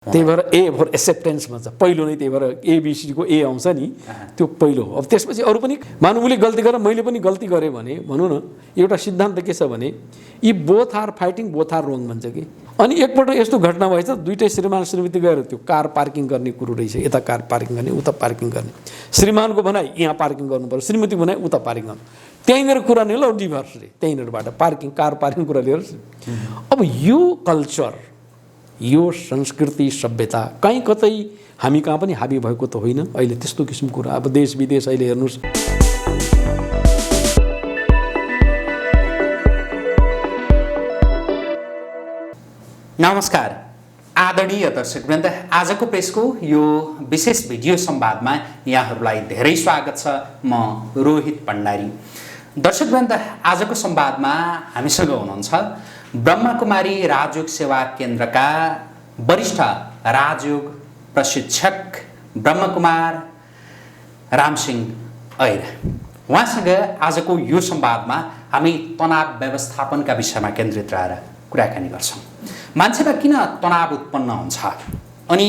त्यही भएर ए for acceptance भन्छ पहिलो नै। त्यही भएर एबिसीको ए आउँछ नि, त्यो पहिलो हो। अब त्यसपछि अरू पनि मानव उसले गल्ती गरेर मैले पनि गल्ती गरेँ भने भनौँ न, एउटा सिद्धान्त के छ भने यी both are fighting both are wrong भन्छ कि। अनि एकपल्ट यस्तो घटना भएछ, दुइटै श्रीमान श्रीमती गएर त्यो कार पार्किङ गर्ने कुरो रहेछ, यता कार पार्किङ गर्ने उता पार्किङ गर्ने। श्रीमानको भनाइ यहाँ पार्किङ गर्नु पर्यो, श्रीमती भनाइ उता पार्किङ गर्नु। त्यहीँनिर कुरा नि ल डिभोर्स रे, त्यहीँनिरबाट पार्किङ कार पार्किङ कुरा लिएर। अब यो कल्चर, यो संस्कृति सभ्यता कहीँ कतै हामी कहाँ पनि हाबी भएको त होइन। अहिले त्यस्तो किसिमको कुरा अब देश विदेश अहिले हेर्नुहोस्। नमस्कार आदरणीय दर्शकवृन्द, आजको प्रेसको यो विशेष भिडियो संवादमा यहाँहरूलाई धेरै स्वागत छ। म रोहित भण्डारी। दर्शकवृन्द, आजको संवादमा हामीसँग हुनुहुन्छ ब्रह्मकुमारी राजयोग सेवा केन्द्रका वरिष्ठ राजयोग प्रशिक्षक ब्रह्मकुमार रामसिंह ऐर। उहाँसँग आजको यो संवादमा हामी तनाव व्यवस्थापनका विषयमा केन्द्रित रहेर कुराकानी गर्छौँ। मान्छेमा किन तनाव उत्पन्न हुन्छ अनि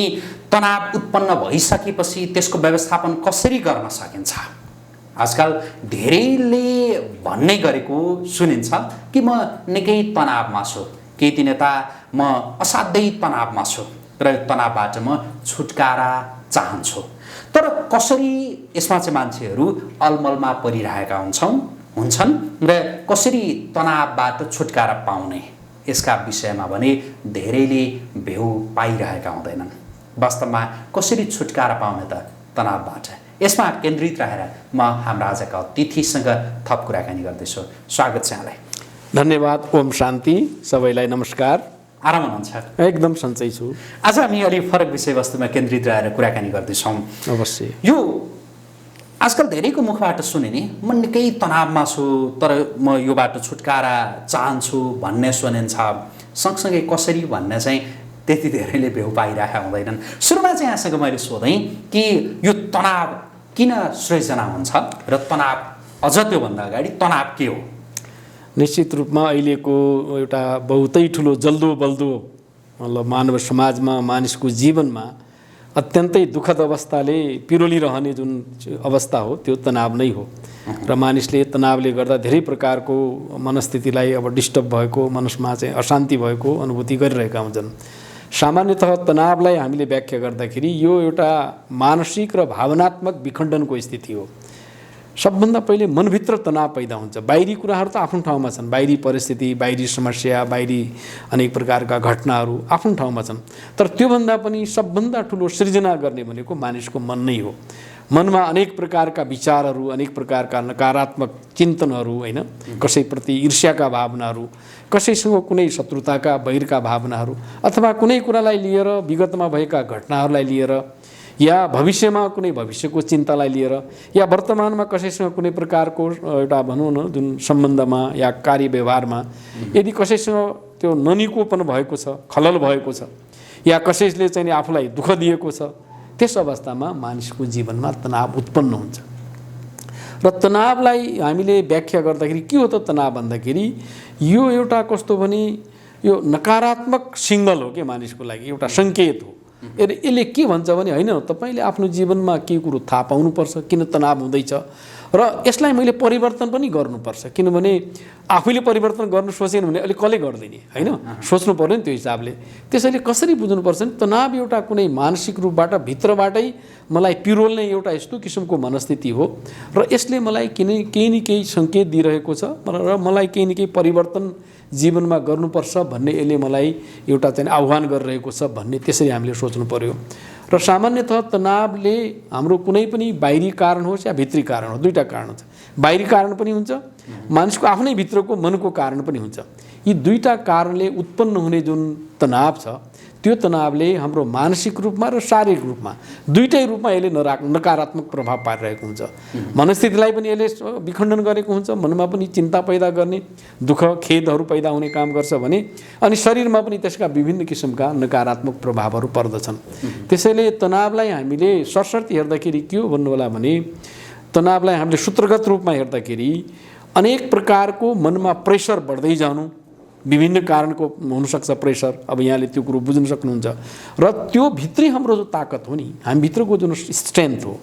तनाव उत्पन्न भइसकेपछि त्यसको व्यवस्थापन कसरी गर्न सकिन्छ। आजकल धेरैले भन्ने गरेको सुनिन्छ कि म निकै तनावमा छु, केही दिन यता म असाध्यै तनावमा छु र यो तनावबाट म छुटकारा चाहन्छु। तर कसरी यसमा चाहिँ मान्छेहरू अलमलमा परिरहेका हुन्छन् र कसरी तनावबाट छुटकारा पाउने, यसका विषयमा भने धेरैले भेउ पाइरहेका हुँदैनन्। वास्तवमा कसरी छुटकारा पाउने त तनावबाट, यसमा केन्द्रित रहेर म हाम्रा आजका अतिथिसँग थप कुराकानी गर्दैछु। स्वागत छ यहाँलाई। धन्यवाद। ओम शान्ति, सबैलाई नमस्कार। आराम हुनुहुन्छ? एकदम सन्चै छु। आज हामी अलिक फरक विषयवस्तुमा केन्द्रित रहेर कुराकानी गर्दैछौँ। अवश्य। यो आजकल धेरैको मुखबाट सुनिने म निकै तनावमा छु तर म योबाट छुटकारा चाहन्छु भन्ने सुनिन्छ। सँगसँगै कसरी भन्ने चाहिँ त्यति धेरैले भेउ पाइरहेका हुँदैनन्। सुरुमा चाहिँ यहाँसँग मैले सोधेँ कि यो तनाव किन सृजना हुन्छ र तनाव, अझ त्योभन्दा अगाडि तनाव के हो? निश्चित रूपमा अहिलेको एउटा बहुतै ठुलो जल्दो बल्दो मतलब मानव समाजमा, मानिसको जीवनमा अत्यन्तै दुःखद अवस्थाले पिरोलिरहने जुन अवस्था हो त्यो तनाव नै हो। र मानिसले तनावले गर्दा धेरै प्रकारको मनस्थितिलाई अब डिस्टर्ब भएको, मनसमा चाहिँ अशान्ति भएको अनुभूति गरिरहेका हुन्छन्। सामान्यतः तनावलाई हामीले व्याख्या गर्दाखेरि यो एउटा मानसिक र भावनात्मक विखण्डनको स्थिति हो। सबभन्दा पहिले मनभित्र तनाव पैदा हुन्छ। बाहिरी कुराहरू त आफ्नो ठाउँमा छन्, बाहिरी परिस्थिति, बाहिरी समस्या, बाहिरी अनेक प्रकारका घटनाहरू आफ्नो ठाउँमा छन्। तर त्योभन्दा पनि सबभन्दा ठुलो सृजना गर्ने भनेको मानिसको मन नै हो। मनमा अनेक प्रकारका विचारहरू, अनेक प्रकारका नकारात्मक चिन्तनहरू, होइन, कसैप्रति ईर्ष्याका भावनाहरू, कसैसँग कुनै शत्रुताका बैरका भावनाहरू, अथवा कुनै कुरालाई लिएर विगतमा भएका घटनाहरूलाई लिएर, या भविष्यमा कुनै भविष्यको चिन्तालाई लिएर, या वर्तमानमा कसैसँग कुनै प्रकारको एउटा भनौँ न जुन सम्बन्धमा या कार्य व्यवहारमा यदि कसैसँग त्यो ननिकोपन भएको छ, खलल भएको छ, या कसैले चाहिँ आफूलाई दुःख दिएको छ, त्यस अवस्थामा मानिसको जीवनमा तनाव उत्पन्न हुन्छ। र तनावलाई हामीले व्याख्या गर्दाखेरि के हो त तनाव भन्दाखेरि यो एउटा कस्तो भने यो नकारात्मक सिग्नल हो कि मानिसको लागि, एउटा सङ्केत हो। यसले के भन्छ भने होइन, तपाईँले आफ्नो जीवनमा के कुरो थाहा पाउनुपर्छ, किन तनाव हुँदैछ र यसलाई मैले परिवर्तन पनि गर्नुपर्छ। किनभने आफैले परिवर्तन गर्नु सोचेन भने अलिक कसले गरिदिने, होइन, सोच्नु पर्यो नि त्यो हिसाबले। त्यसैले कसरी बुझ्नुपर्छ भने तनाव एउटा कुनै मानसिक रूपबाट भित्रबाटै मलाई पिरोल्ने एउटा यस्तो किसिमको मनस्थिति हो र यसले मलाई केही न केही सङ्केत दिइरहेको छ र मलाई केही न केही परिवर्तन जीवनमा गर्नुपर्छ भन्ने यसले मलाई एउटा चाहिँ आह्वान गरिरहेको छ भन्ने त्यसरी हामीले सोच्नु पर्यो। र सामान्यतः तनावले हाम्रो कुनै पनि बाहिरी कारण होस् या भित्री कारण हो, दुईवटा कारण हुन्छ। बाहिरी कारण पनि हुन्छ, मानिसको आफ्नै भित्रको मनको कारण पनि हुन्छ। यी दुईवटा कारणले उत्पन्न हुने जुन तनाव छ त्यो तनावले हाम्रो मानसिक रूपमा र शारीरिक रूपमा दुईटै रूपमा यसले नकारात्मक प्रभाव पारिरहेको हुन्छ। मनस्थितिलाई पनि यसले विखण्डन गरेको हुन्छ, मनमा पनि चिन्ता पैदा गर्ने, दुःख खेदहरू पैदा हुने काम गर्छ भने, अनि शरीरमा पनि त्यसका विभिन्न किसिमका नकारात्मक प्रभावहरू पर्दछन्। त्यसैले तनावलाई हामीले सरसर्ती हेर्दाखेरि के हो भन्नु होला भने तनावलाई हामीले सूत्रगत रूपमा हेर्दाखेरि अनेक प्रकारको मनमा प्रेसर बढ्दै जानु, विभिन्न कारणको हुनसक्छ प्रेसर, अब यहाँले त्यो कुरो बुझ्न सक्नुहुन्छ। र त्यो भित्री हाम्रो जो ताकत हो नि, हामीभित्रको जुन स्ट्रेन्थ हो,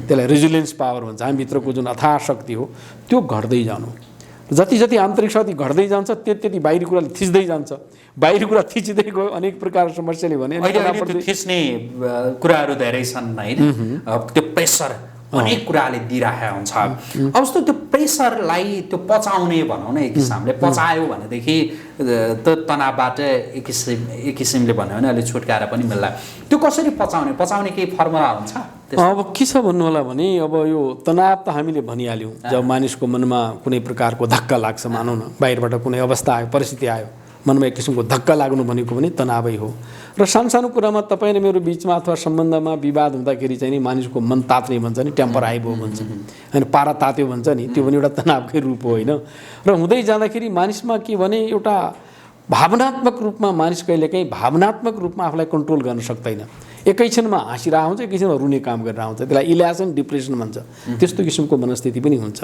त्यसलाई रेजिलियन्स पावर भन्छ, हामीभित्रको जुन अथाह शक्ति हो त्यो घट्दै जानु। जति जति आन्तरिक शक्ति घट्दै जान्छ त्यति बाहिरी कुराले थिच्दै जान्छ। बाहिरी कुरा थिच्दै गयो अनेक प्रकार समस्याले भने थिच्ने कुराहरू धेरै छन् होइन। त्यो प्रेसर अनेक कुराले दिइरहेको हुन्छ। अब जस्तो त्यो प्रेसरलाई त्यो पचाउने भनौँ न, एक किसिमले पचायो भनेदेखि त्यो तनावबाट एक किसिमले भन्यो भने अलिक छुटकारा पनि मिल्ला। त्यो कसरी पचाउने केही फर्मुला हुन्छ? अब के छ भन्नु होला भने, अब यो तनाव त हामीले भनिहाल्यौँ, जब मानिसको मनमा कुनै प्रकारको धक्का लाग्छ, मानौँ न बाहिरबाट कुनै अवस्था आयो, परिस्थिति आयो, मनमा एक किसिमको धक्का लाग्नु भनेको पनि तनावै हो। र सानो कुरामा तपाईँ र मेरो बिचमा अथवा सम्बन्धमा विवाद हुँदाखेरि चाहिँ नि मानिसको मन तात्ने भन्छ नि, टेम्पर आइबो भन्छ, होइन पारा तात्यो भन्छ नि, त्यो पनि एउटा तनावकै रूप हो होइन। र हुँदै जाँदाखेरि मानिसमा के भने एउटा भावनात्मक रूपमा मानिस कहिलेकाहीँ भावनात्मक रूपमा आफूलाई कन्ट्रोल गर्न सक्दैन। एकैछिनमा हाँसिरहेको हुन्छ, एकैछिनमा रुने काम गरिरहेको हुन्छ, त्यसलाई इल्यासन डिप्रेसन भन्छ। त्यस्तो किसिमको मनस्थिति पनि हुन्छ।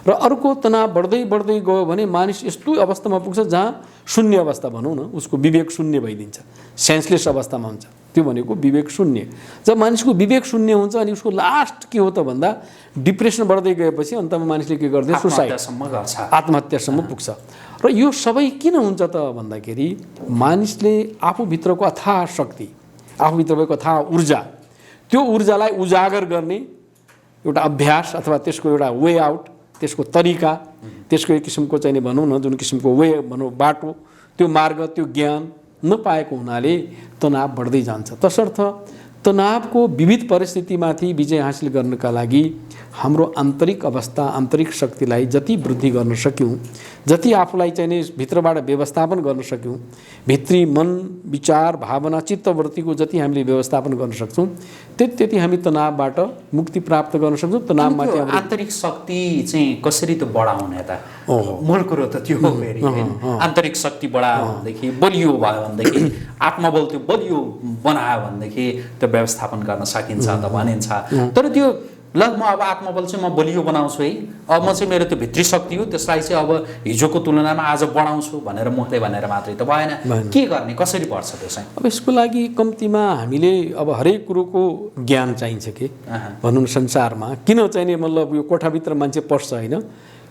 र अर्को तनाव बढ्दै गयो भने मानिस यस्तो अवस्थामा पुग्छ जहाँ शून्य अवस्था भनौँ न, उसको विवेक शून्य भइदिन्छ, सेन्सलेस अवस्थामा हुन्छ। त्यो भनेको विवेक शून्य। जब मानिसको विवेक शून्य हुन्छ अनि उसको लास्ट के हो त भन्दा डिप्रेसन बढ्दै गएपछि अन्तमा मानिसले के गर्छ, सुसाइड, आत्महत्यासम्म पुग्छ। र यो सबै किन हुन्छ त भन्दाखेरि मानिसले आफूभित्रको अथाह शक्ति, आफूभित्र भएको अथाह ऊर्जा, त्यो ऊर्जालाई उजागर गर्ने एउटा अभ्यास अथवा त्यसको एउटा वे आउट, त्यसको तरिका, त्यसको एक किसिमको चाहिँ भनौँ न जुन किसिमको वे भनौँ बाटो, त्यो मार्ग, त्यो ज्ञान नपाएको हुनाले तनाव बढ्दै जान्छ। तसर्थ तनावको विविध परिस्थितिमाथि विजय हासिल गर्नका लागि हाम्रो आन्तरिक अवस्था, आन्तरिक शक्तिलाई जति वृद्धि गर्न सक्यौँ, जति आफूलाई चाहिँ भित्रबाट व्यवस्थापन गर्न सक्यौँ, भित्री मन, विचार, भावना, चित्तवृत्तिको जति हामीले व्यवस्थापन गर्न सक्छौँ त्यति हामी तनावबाट मुक्ति प्राप्त गर्न सक्छौँ। तनावमाथि आन्तरिक शक्ति चाहिँ कसरी त बढाउने त? मूल कुरो त त्यो हो फेरि। आन्तरिक शक्ति बढायो भनेदेखि, बलियो भयो भनेदेखि, आत्मबल त्यो बलियो बनायो भनेदेखि त्यो व्यवस्थापन गर्न सकिन्छ त भनिन्छ। तर त्यो ल म अब आत्मबल चाहिँ म बलियो बनाउँछु है, अब म चाहिँ मेरो त्यो भित्री शक्ति हो त्यसलाई चाहिँ अब हिजोको तुलनामा आज बढाउँछु भनेर मुखले भनेर मात्रै त भएन। के गर्ने, कसरी बढ्छ त्यो चाहिँ? अब यसको लागि कम्तीमा हामीले अब हरेक कुरोको ज्ञान चाहिन्छ कि भनौँ न संसारमा किन चाहिने, मतलब यो कोठाभित्र मान्छे पस्छ होइन,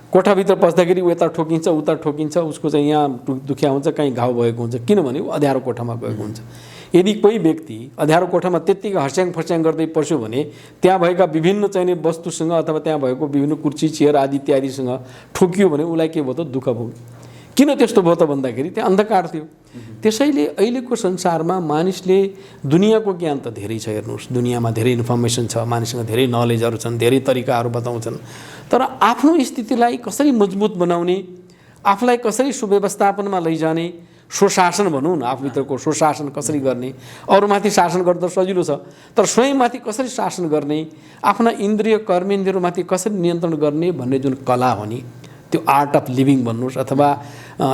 कोठाभित्र पस्दाखेरि ऊ यता ठोकिन्छ उता ठोकिन्छ, उसको चाहिँ यहाँ दुखिया हुन्छ, कहीँ घाउ भएको हुन्छ, किनभने ऊ अँध्यारो कोठामा गएको हुन्छ। यदि कोही व्यक्ति अँध्यारो कोठामा त्यत्तिकै हर्स्याङ फर्स्याङ गर्दै पस्यो भने त्यहाँ भएका विभिन्न चाहिने वस्तुसँग अथवा त्यहाँ भएको विभिन्न कुर्सी चेयर आदि इत्यादिसँग ठोकियो भने उसलाई के भयो त, दुःख भयो। किन त्यस्तो भयो त भन्दाखेरि त्यहाँ अन्धकार थियो। त्यसैले अहिलेको संसारमा मानिसले दुनियाँको ज्ञान त धेरै छ, हेर्नुहोस् दुनियाँमा धेरै इन्फर्मेसन छ, मानिससँग धेरै नलेजहरू छन्, धेरै तरिकाहरू बताउँछन्, तर आफ्नो स्थितिलाई कसरी मजबुत बनाउने, आफूलाई कसरी सुव्यवस्थापनमा लैजाने, स्वशासन भनौँ न, आफूभित्रको स्वशासन कसरी गर्ने, अरूमाथि शासन गर्दा सजिलो छ तर स्वयंमाथि कसरी शासन गर्ने, आफ्ना इन्द्रिय कर्मेन्द्रियहरूमाथि कसरी नियन्त्रण गर्ने भन्ने जुन कला हो नि, त्यो आर्ट अफ लिभिङ भन्नुहोस् अथवा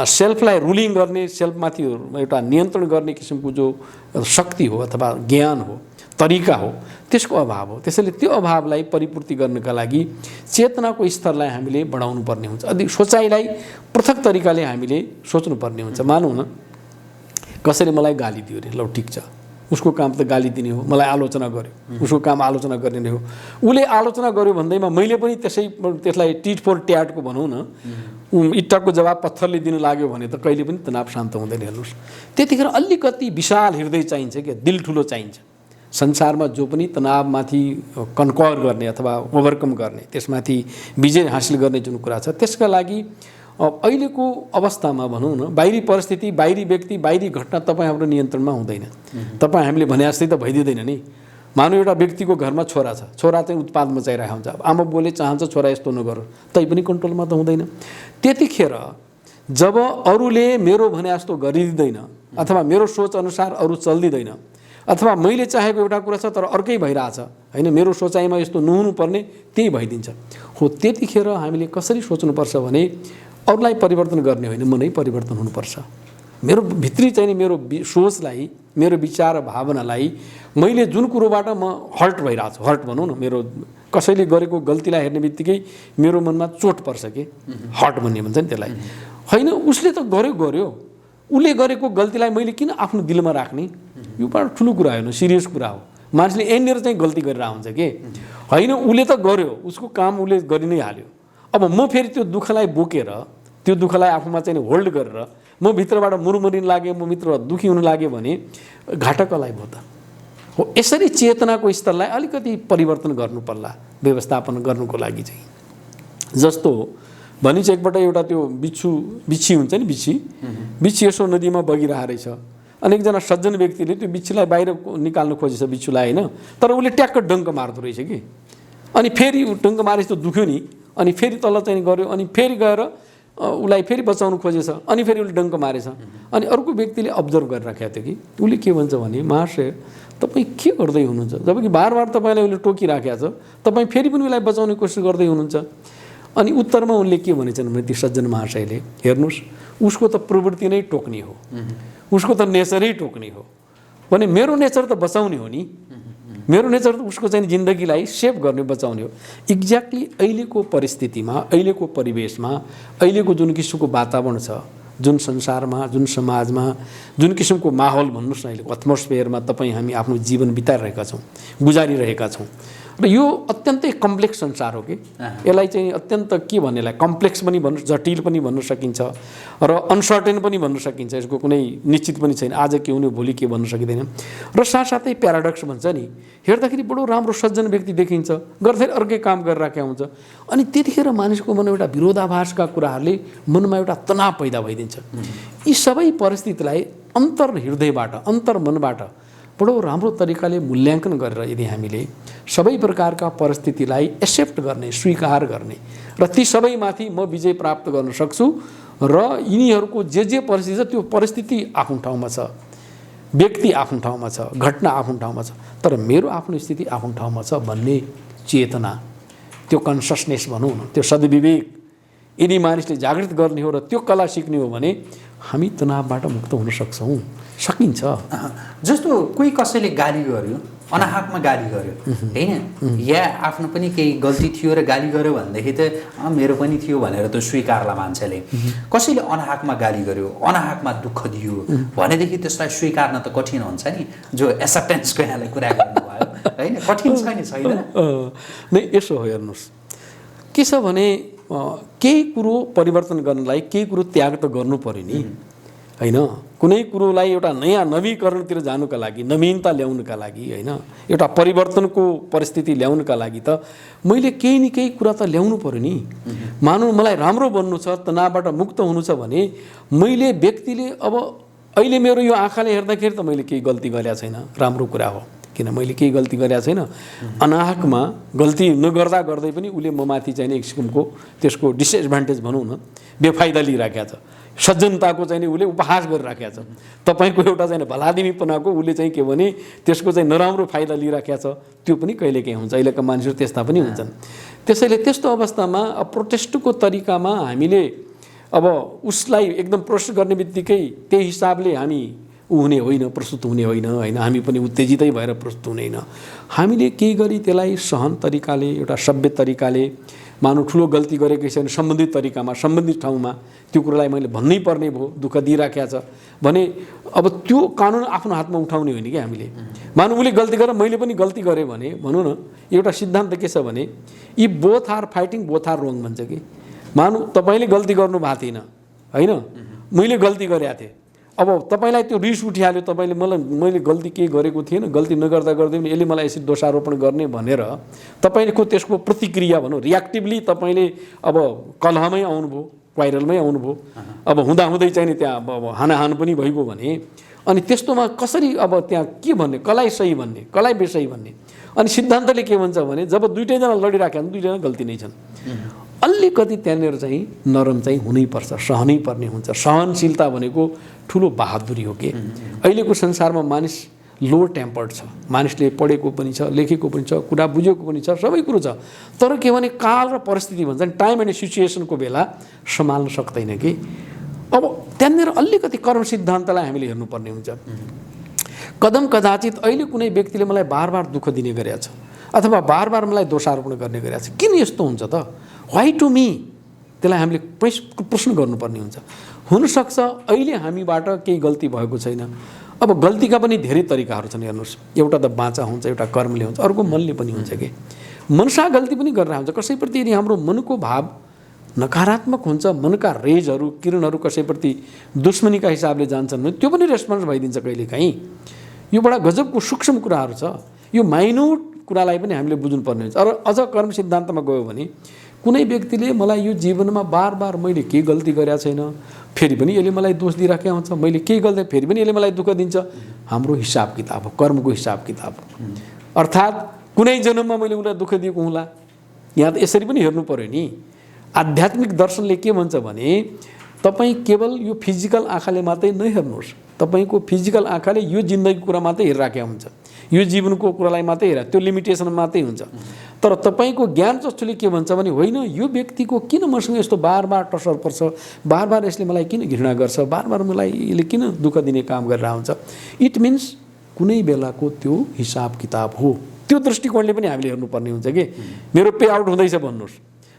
सेल्फलाई रुलिङ गर्ने, सेल्फमाथि एउटा नियन्त्रण गर्ने किसिमको जो शक्ति हो अथवा ज्ञान हो, तरिका हो, त्यसको अभाव हो। त्यसैले त्यो अभावलाई परिपूर्ति गर्नका लागि चेतनाको स्तरलाई हामीले बढाउनु पर्ने हुन्छ, अधिक सोचाइलाई पृथक तरिकाले हामीले सोच्नुपर्ने हुन्छ। मानौँ न कसैले मलाई गाली दियो अरे, ल ठिक छ, उसको काम त गाली दिने हो, मलाई आलोचना गर्यो, उसको काम आलोचना गर्ने नै हो, उसले आलोचना गर्यो भन्दैमा मैले पनि त्यसलाई टिट फर ट्याटको भनौँ न इट्टाको जवाब पत्थरले दिन लाग्यो भने त कहिले पनि तनाव शान्त हुँदैन। हेर्नुहोस् त्यतिखेर अलिकति विशाल हृदय चाहिन्छ क्या, दिल ठुलो चाहिन्छ। संसारमा जो पनि तनावमाथि कन्कर गर्ने अथवा ओभरकम गर्ने, त्यसमाथि विजय हासिल गर्ने जुन कुरा छ, त्यसका लागि अहिलेको अवस्थामा भनौँ न बाहिरी परिस्थिति, बाहिरी व्यक्ति, बाहिरी घटना तपाईँ हाम्रो नियन्त्रणमा हुँदैन। तपाईँ हामीले भने जस्तै त भइदिँदैन नि। मानव एउटा व्यक्तिको घरमा छोरा छ, छोरा चाहिँ उत्पाद मचाइरहेको हुन्छ, आमा बुवाले चाहन्छ छोरा यस्तो नगरोस्, तैपनि कन्ट्रोलमा त हुँदैन। त्यतिखेर जब अरूले मेरो भने जस्तो गरिदिँदैन अथवा मेरो सोच अनुसार अरू चल्दिँदैन अथवा मैले चाहेको एउटा कुरा छ तर अर्कै भइरहेछ होइन, मेरो सोचाइमा यस्तो नहुनुपर्ने त्यही भइदिन्छ हो। त्यतिखेर हामीले कसरी सोच्नुपर्छ भने अरूलाई परिवर्तन गर्ने होइन, मनै परिवर्तन हुनुपर्छ। मेरो भित्री चाहिँ नि मेरो सोचलाई, मेरो विचार भावनालाई मैले जुन कुरोबाट म हर्ट भइरहेको छु, हर्ट भनौँ न, मेरो कसैले गरेको गल्तीलाई हेर्ने बित्तिकै मेरो मनमा चोट पर्छ कि, हर्ट भन्ने भन्छ नि त्यसलाई। होइन उसले त गर्यो उसले गरेको गल्तीलाई मैले किन आफ्नो दिलमा राख्ने, यो बडा ठुलो कुरा होइन, सिरियस कुरा हो। मान्छेले यहाँनिर चाहिँ गल्ती गरेर आउँछ कि होइन, उसले त गर्यो, उसको काम उसले गरि नै हाल्यो। अब म फेरि त्यो दुःखलाई बोकेर, त्यो दुःखलाई आफूमा चाहिँ होल्ड गरेर म भित्रबाट मुरमुरिन लागेँ, म भित्रबाट दुःखी हुन लाग्यो भने घाटा कसलाई भयो त? हो, यसरी चेतनाको स्तरलाई अलिकति परिवर्तन गर्नु पर्ला व्यवस्थापन गर्नुको लागि चाहिँ। जस्तो भनिन्छ एकपल्ट एउटा त्यो बिच्छी हुन्छ नि, बिच्छी यसो नदीमा बगिरहेको रहेछ, अनि एकजना सज्जन व्यक्तिले त्यो बिच्छीलाई बाहिर निकाल्नु खोजेछ बिच्छुलाई होइन, तर उसले ट्याक्क डङ्क मार्दो रहेछ कि, अनि फेरि डङ्क मारेछ त दुख्यो नि, अनि फेरि तल चाहिँ गऱ्यो, अनि फेरि गएर उसलाई फेरि बचाउनु खोजेछ, अनि फेरि उसले डङ्क मारेछ। अनि अर्को व्यक्तिले अब्जर्भ गरिराखेको थियो कि उसले के भन्छ भने, महाशय तपाईँ के गर्दै हुनुहुन्छ, जबकि बार तपाईँलाई उसले टोकिराखेको छ, तपाईँ फेरि पनि उसलाई बचाउने कोसिस गर्दै हुनुहुन्छ। अनि उत्तरमा उनले के भनेछन् भने ती सज्जन महाशयले, हेर्नुहोस् उसको त प्रवृत्ति नै टोक्ने हो, उसको त नेचरै टोक्ने हो भने मेरो नेचर त बचाउने हो नि, मेरो नेचर त उसको चाहिँ जिन्दगीलाई सेभ गर्ने बचाउने हो। एक्ज्याक्टली अहिलेको परिस्थितिमा, अहिलेको परिवेशमा, अहिलेको जुन किसिमको वातावरण छ, जुन संसारमा, जुन समाजमा, जुन किसिमको माहौल भन्नुहोस् न, अहिलेको एटमोस्फियरमा तपाईँ हामी आफ्नो जीवन बिताइरहेका छौँ, गुजारिरहेका छौँ, र यो अत्यन्तै कम्प्लेक्स संसार हो कि यसलाई चाहिँ अत्यन्त के भन्नेलाई कम्प्लेक्स पनि भन्नु, जटिल पनि भन्न सकिन्छ र अनसर्टेन पनि भन्न सकिन्छ। यसको कुनै निश्चित पनि छैन, आज के हुने भोलि के भन्न सकिँदैन। र साथसाथै प्याराडक्स भन्छ नि, हेर्दाखेरि बडो राम्रो सज्जन व्यक्ति देखिन्छ, गर्दै अर्कै काम गरिराखेको हुन्छ, अनि त्यतिखेर मानिसको मनमा एउटा विरोधाभासका कुराहरूले मनमा एउटा तनाव पैदा भइदिन्छ। यी सबै परिस्थितिलाई अन्तर हृदयबाट, अन्तर मनबाट बडो राम्रो तरिकाले मूल्याङ्कन गरेर यदि हामीले सबै प्रकारका परिस्थितिलाई एक्सेप्ट गर्ने, स्वीकार गर्ने र ती सबैमाथि म विजय प्राप्त गर्न सक्छु र यिनीहरूको जे परिस्थिति छ त्यो परिस्थिति आफ्नो ठाउँमा छ, व्यक्ति आफ्नो ठाउँमा छ, घटना आफ्नो ठाउँमा छ, तर मेरो आफ्नो स्थिति आफ्नो ठाउँमा छ भन्ने चेतना, त्यो कन्सियसनेस भनौँ न, त्यो सद्विवेक यदि मानिसले जागृत गर्ने हो र त्यो कला सिक्ने हो भने हामी तनावबाट मुक्त हुन सक्छौँ, सकिन्छ। जस्तो कोही कसैले गाली गर्यो, अनाहकमा गाली गर्यो होइन, या आफ्नो पनि केही गल्ती थियो र गाली गर्यो भनेदेखि त मेरो पनि थियो भनेर त स्वीकारला मान्छेले। कसैले अनाहकमा गाली गर्यो, अनाहकमा दुःख दियो भनेदेखि त्यसलाई स्वीकार्न त कठिन हुन्छ नि, जो एक्सेप्टेन्सको यहाँले कुरा गर्नुभयो होइन, कठिन छैन नै। यसो हो, हेर्नुहोस् के छ भने केही कुरो परिवर्तन गर्नलाई केही कुरो त्याग त गर्नु पर्यो नि होइन। कुनै कुरोलाई एउटा नयाँ नवीकरणतिर जानुका लागि, नवीनता ल्याउनुका लागि होइन, एउटा परिवर्तनको परिस्थिति ल्याउनुका लागि त मैले केही न केही कुरा त ल्याउनु पर्यो नि। मानौँ मलाई राम्रो बन्नु छ, तनावबाट मुक्त हुनु छ भने मैले व्यक्तिले अब अहिले मेरो यो आँखाले हेर्दाखेरि त मैले केही गल्ती गरेको छैन, राम्रो कुरा हो, किन मैले केही गल्ती गरेको छैन। अनाहकमा गल्ती नगर्दा गर्दै पनि उसले म माथि चाहिँ एक किसिमको त्यसको डिसएडभान्टेज भनौँ न, बेफाइदा लिइराखेको छ, सज्जनताको चाहिँ उसले उपहास गरिराखेको छ, तपाईँको एउटा चाहिँ भलादिमीपनाको उसले चाहिँ के भने त्यसको चाहिँ नराम्रो फाइदा लिइराखेको छ, त्यो पनि कहिलेकाहीँ हुन्छ। अहिलेका मानिसहरू त्यस्ता पनि हुन्छन्। त्यसैले त्यस्तो अवस्थामा प्रोटेस्टको तरिकामा हामीले अब उसलाई एकदम प्रोटेस्ट गर्ने बित्तिकै त्यही हिसाबले हामी हुने होइन, प्रस्तुत हुने होइन होइन, हामी पनि उत्तेजितै भएर प्रस्तुत हुने होइन। हामीले केही गरी त्यसलाई सहन तरिकाले, एउटा सभ्य तरिकाले, मानव ठुलो गल्ती गरेको छ भने सम्बन्धित तरिकामा, सम्बन्धित ठाउँमा त्यो कुरालाई मैले भन्नै पर्ने भयो, दुःख दिइराखेको छ भने अब त्यो कानुन आफ्नो हातमा उठाउने होइन कि हामीले। मानव उसले गल्ती गरेर मैले पनि गल्ती गरेँ भने भनौँ न, एउटा सिद्धान्त के छ भने यी both are fighting, both are wrong भन्छ कि। मानव तपाईँले गल्ती गर्नु भएको थिएन होइन, मैले गल्ती गरेको थिएँ, अब तपाईँलाई त्यो रिस उठिहाल्यो, तपाईँले मैले गल्ती केही गरेको थिएन, गल्ती नगर्दा गर्दै पनि यसले मलाई यसरी दोषारोपण गर्ने भनेर तपाईँको त्यसको प्रतिक्रिया भनौँ रियाक्टिभली तपाईँले अब कलहमै आउनुभयो, क्वाइरलमै आउनुभयो, अब हुँदाहुँदै चाहिँ नि त्यहाँ अब हानाहान पनि भइगयो भने अनि त्यस्तोमा कसरी अब त्यहाँ के भन्ने, कसलाई सही भन्ने, कसलाई बेसही भन्ने। अनि सिद्धान्तले के भन्छ भने जब दुईटैजना लडिराख्यो भने दुईजना गल्ती नै छन्। अलिकति त्यहाँनिर चाहिँ नरम चाहिँ हुनैपर्छ, सहनै पर्ने हुन्छ। सहनशीलता भनेको ठुलो बहादुरी हो कि। अहिलेको संसारमा मानिस लो टेम्पर्ड छ, मानिसले पढेको पनि छ, लेखेको पनि छ, कुरा बुझेको पनि छ, सबै कुरो छ, तर के भने काल र परिस्थिति भन्छ नि, टाइम एन्ड सिचुएसनको बेला सम्हाल्न सक्दैन कि। अब त्यहाँनिर अलिकति कर्म सिद्धान्तलाई हामीले हेर्नुपर्ने हुन्छ। कदम कदाचित अहिले कुनै व्यक्तिले मलाई बार बार दुःख दिने गरेको छ अथवा बार बार मलाई दोषारोपण गर्ने गरेको छ, किन यस्तो हुन्छ त? वाइ टु मी त्यसलाई हामीले प्रश्न गर्नुपर्ने हुन्छ। हुनसक्छ अहिले हामीबाट केही गल्ती भएको छैन। अब गल्तीका पनि धेरै तरिकाहरू छन्। हेर्नुहोस्, एउटा त बाचा हुन्छ, एउटा कर्मले हुन्छ, अर्को मनले पनि हुन्छ कि मनसा गल्ती पनि गरेर हुन्छ। कसैप्रति यदि हाम्रो मनको भाव नकारात्मक हुन्छ, मनका रेजहरू किरणहरू कसैप्रति दुश्मनीका हिसाबले जान्छन् भने त्यो पनि रेस्पोन्स भइदिन्छ कहिलेकाहीँ। यो बडा गजबको सूक्ष्म कुराहरू छ। यो माइन्युट कुरालाई पनि हामीले बुझ्नुपर्ने हुन्छ। र अझ कर्म सिद्धान्तमा गयो भने कुनै व्यक्तिले मलाई यो जीवनमा बार बार मैले केही गल्ती गरेका छैन, फेरि पनि यसले मलाई दोष दिइराखेको हुन्छ, मैले केही गल्ती फेरि पनि यसले मलाई दुःख दिन्छ, हाम्रो हिसाब किताब हो, कर्मको हिसाब किताब हो। अर्थात् कुनै जन्ममा मैले उसलाई दुःख दिएको हुँला। यहाँ त यसरी पनि हेर्नु पर्यो नि। आध्यात्मिक दर्शनले के भन्छ भने तपाईँ केवल यो फिजिकल आँखाले मात्रै नहेर्नुहोस्। तपाईँको फिजिकल आँखाले यो जिन्दगीको कुरा मात्रै हेरिराखेको हुन्छ, यो जीवनको कुरालाई मात्रै हेर, त्यो लिमिटेसन मात्रै हुन्छ। तर तपाईँको ज्ञान चक्षुले के भन्छ भने होइन, यो व्यक्तिको किन मसँग यस्तो बार बार टसर पर्छ, बार बार यसले मलाई किन घृणा गर्छ, बार बार मलाई यसले किन दुःख दिने काम गरेर हुन्छ। इट मिन्स कुनै बेलाको त्यो हिसाब किताब हो। त्यो दृष्टिकोणले पनि हामीले हेर्नुपर्ने हुन्छ कि मेरो पे आउट हुँदैछ भन्नुहोस्।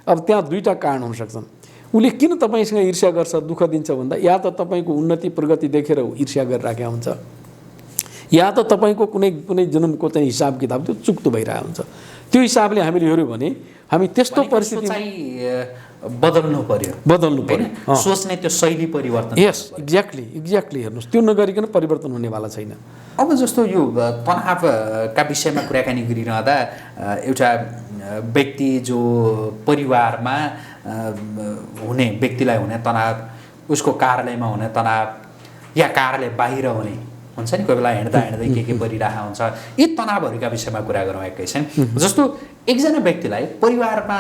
अब त्यहाँ दुईवटा कारण हुनसक्छन्। उसले किन तपाईँसँग ईर्ष्या गर्छ, दुःख दिन्छ भन्दा या त तपाईँको उन्नति प्रगति देखेर ईर्ष्या गरिराखेको हुन्छ, या त तपाईँको कुनै कुनै जन्मको चाहिँ हिसाब किताब त्यो चुक्तो भइरहेको हुन्छ। त्यो हिसाबले हामीले हेऱ्यौँ भने हामी त्यस्तो परिस्थितिमा बदल्नु पर्यो, सोच्ने त्यो शैली परिवर्तन। यस, एक्ज्याक्टली हेर्नुहोस्, त्यो नगरिकन परिवर्तन हुनेवाला छैन। अब जस्तो यो तनावका विषयमा कुराकानी गरिरहँदा एउटा व्यक्ति जो परिवारमा हुने व्यक्तिलाई हुने तनाव, उसको कार्यालयमा हुने तनाव या कार्यालय बाहिर हुने हुन्छ नि, कोही बेला हिँड्दा हिँड्दै के परिरहेको हुन्छ, यी तनावहरूका विषयमा कुरा गरौँ एकैछिन। जस्तो एकजना व्यक्तिलाई परिवारमा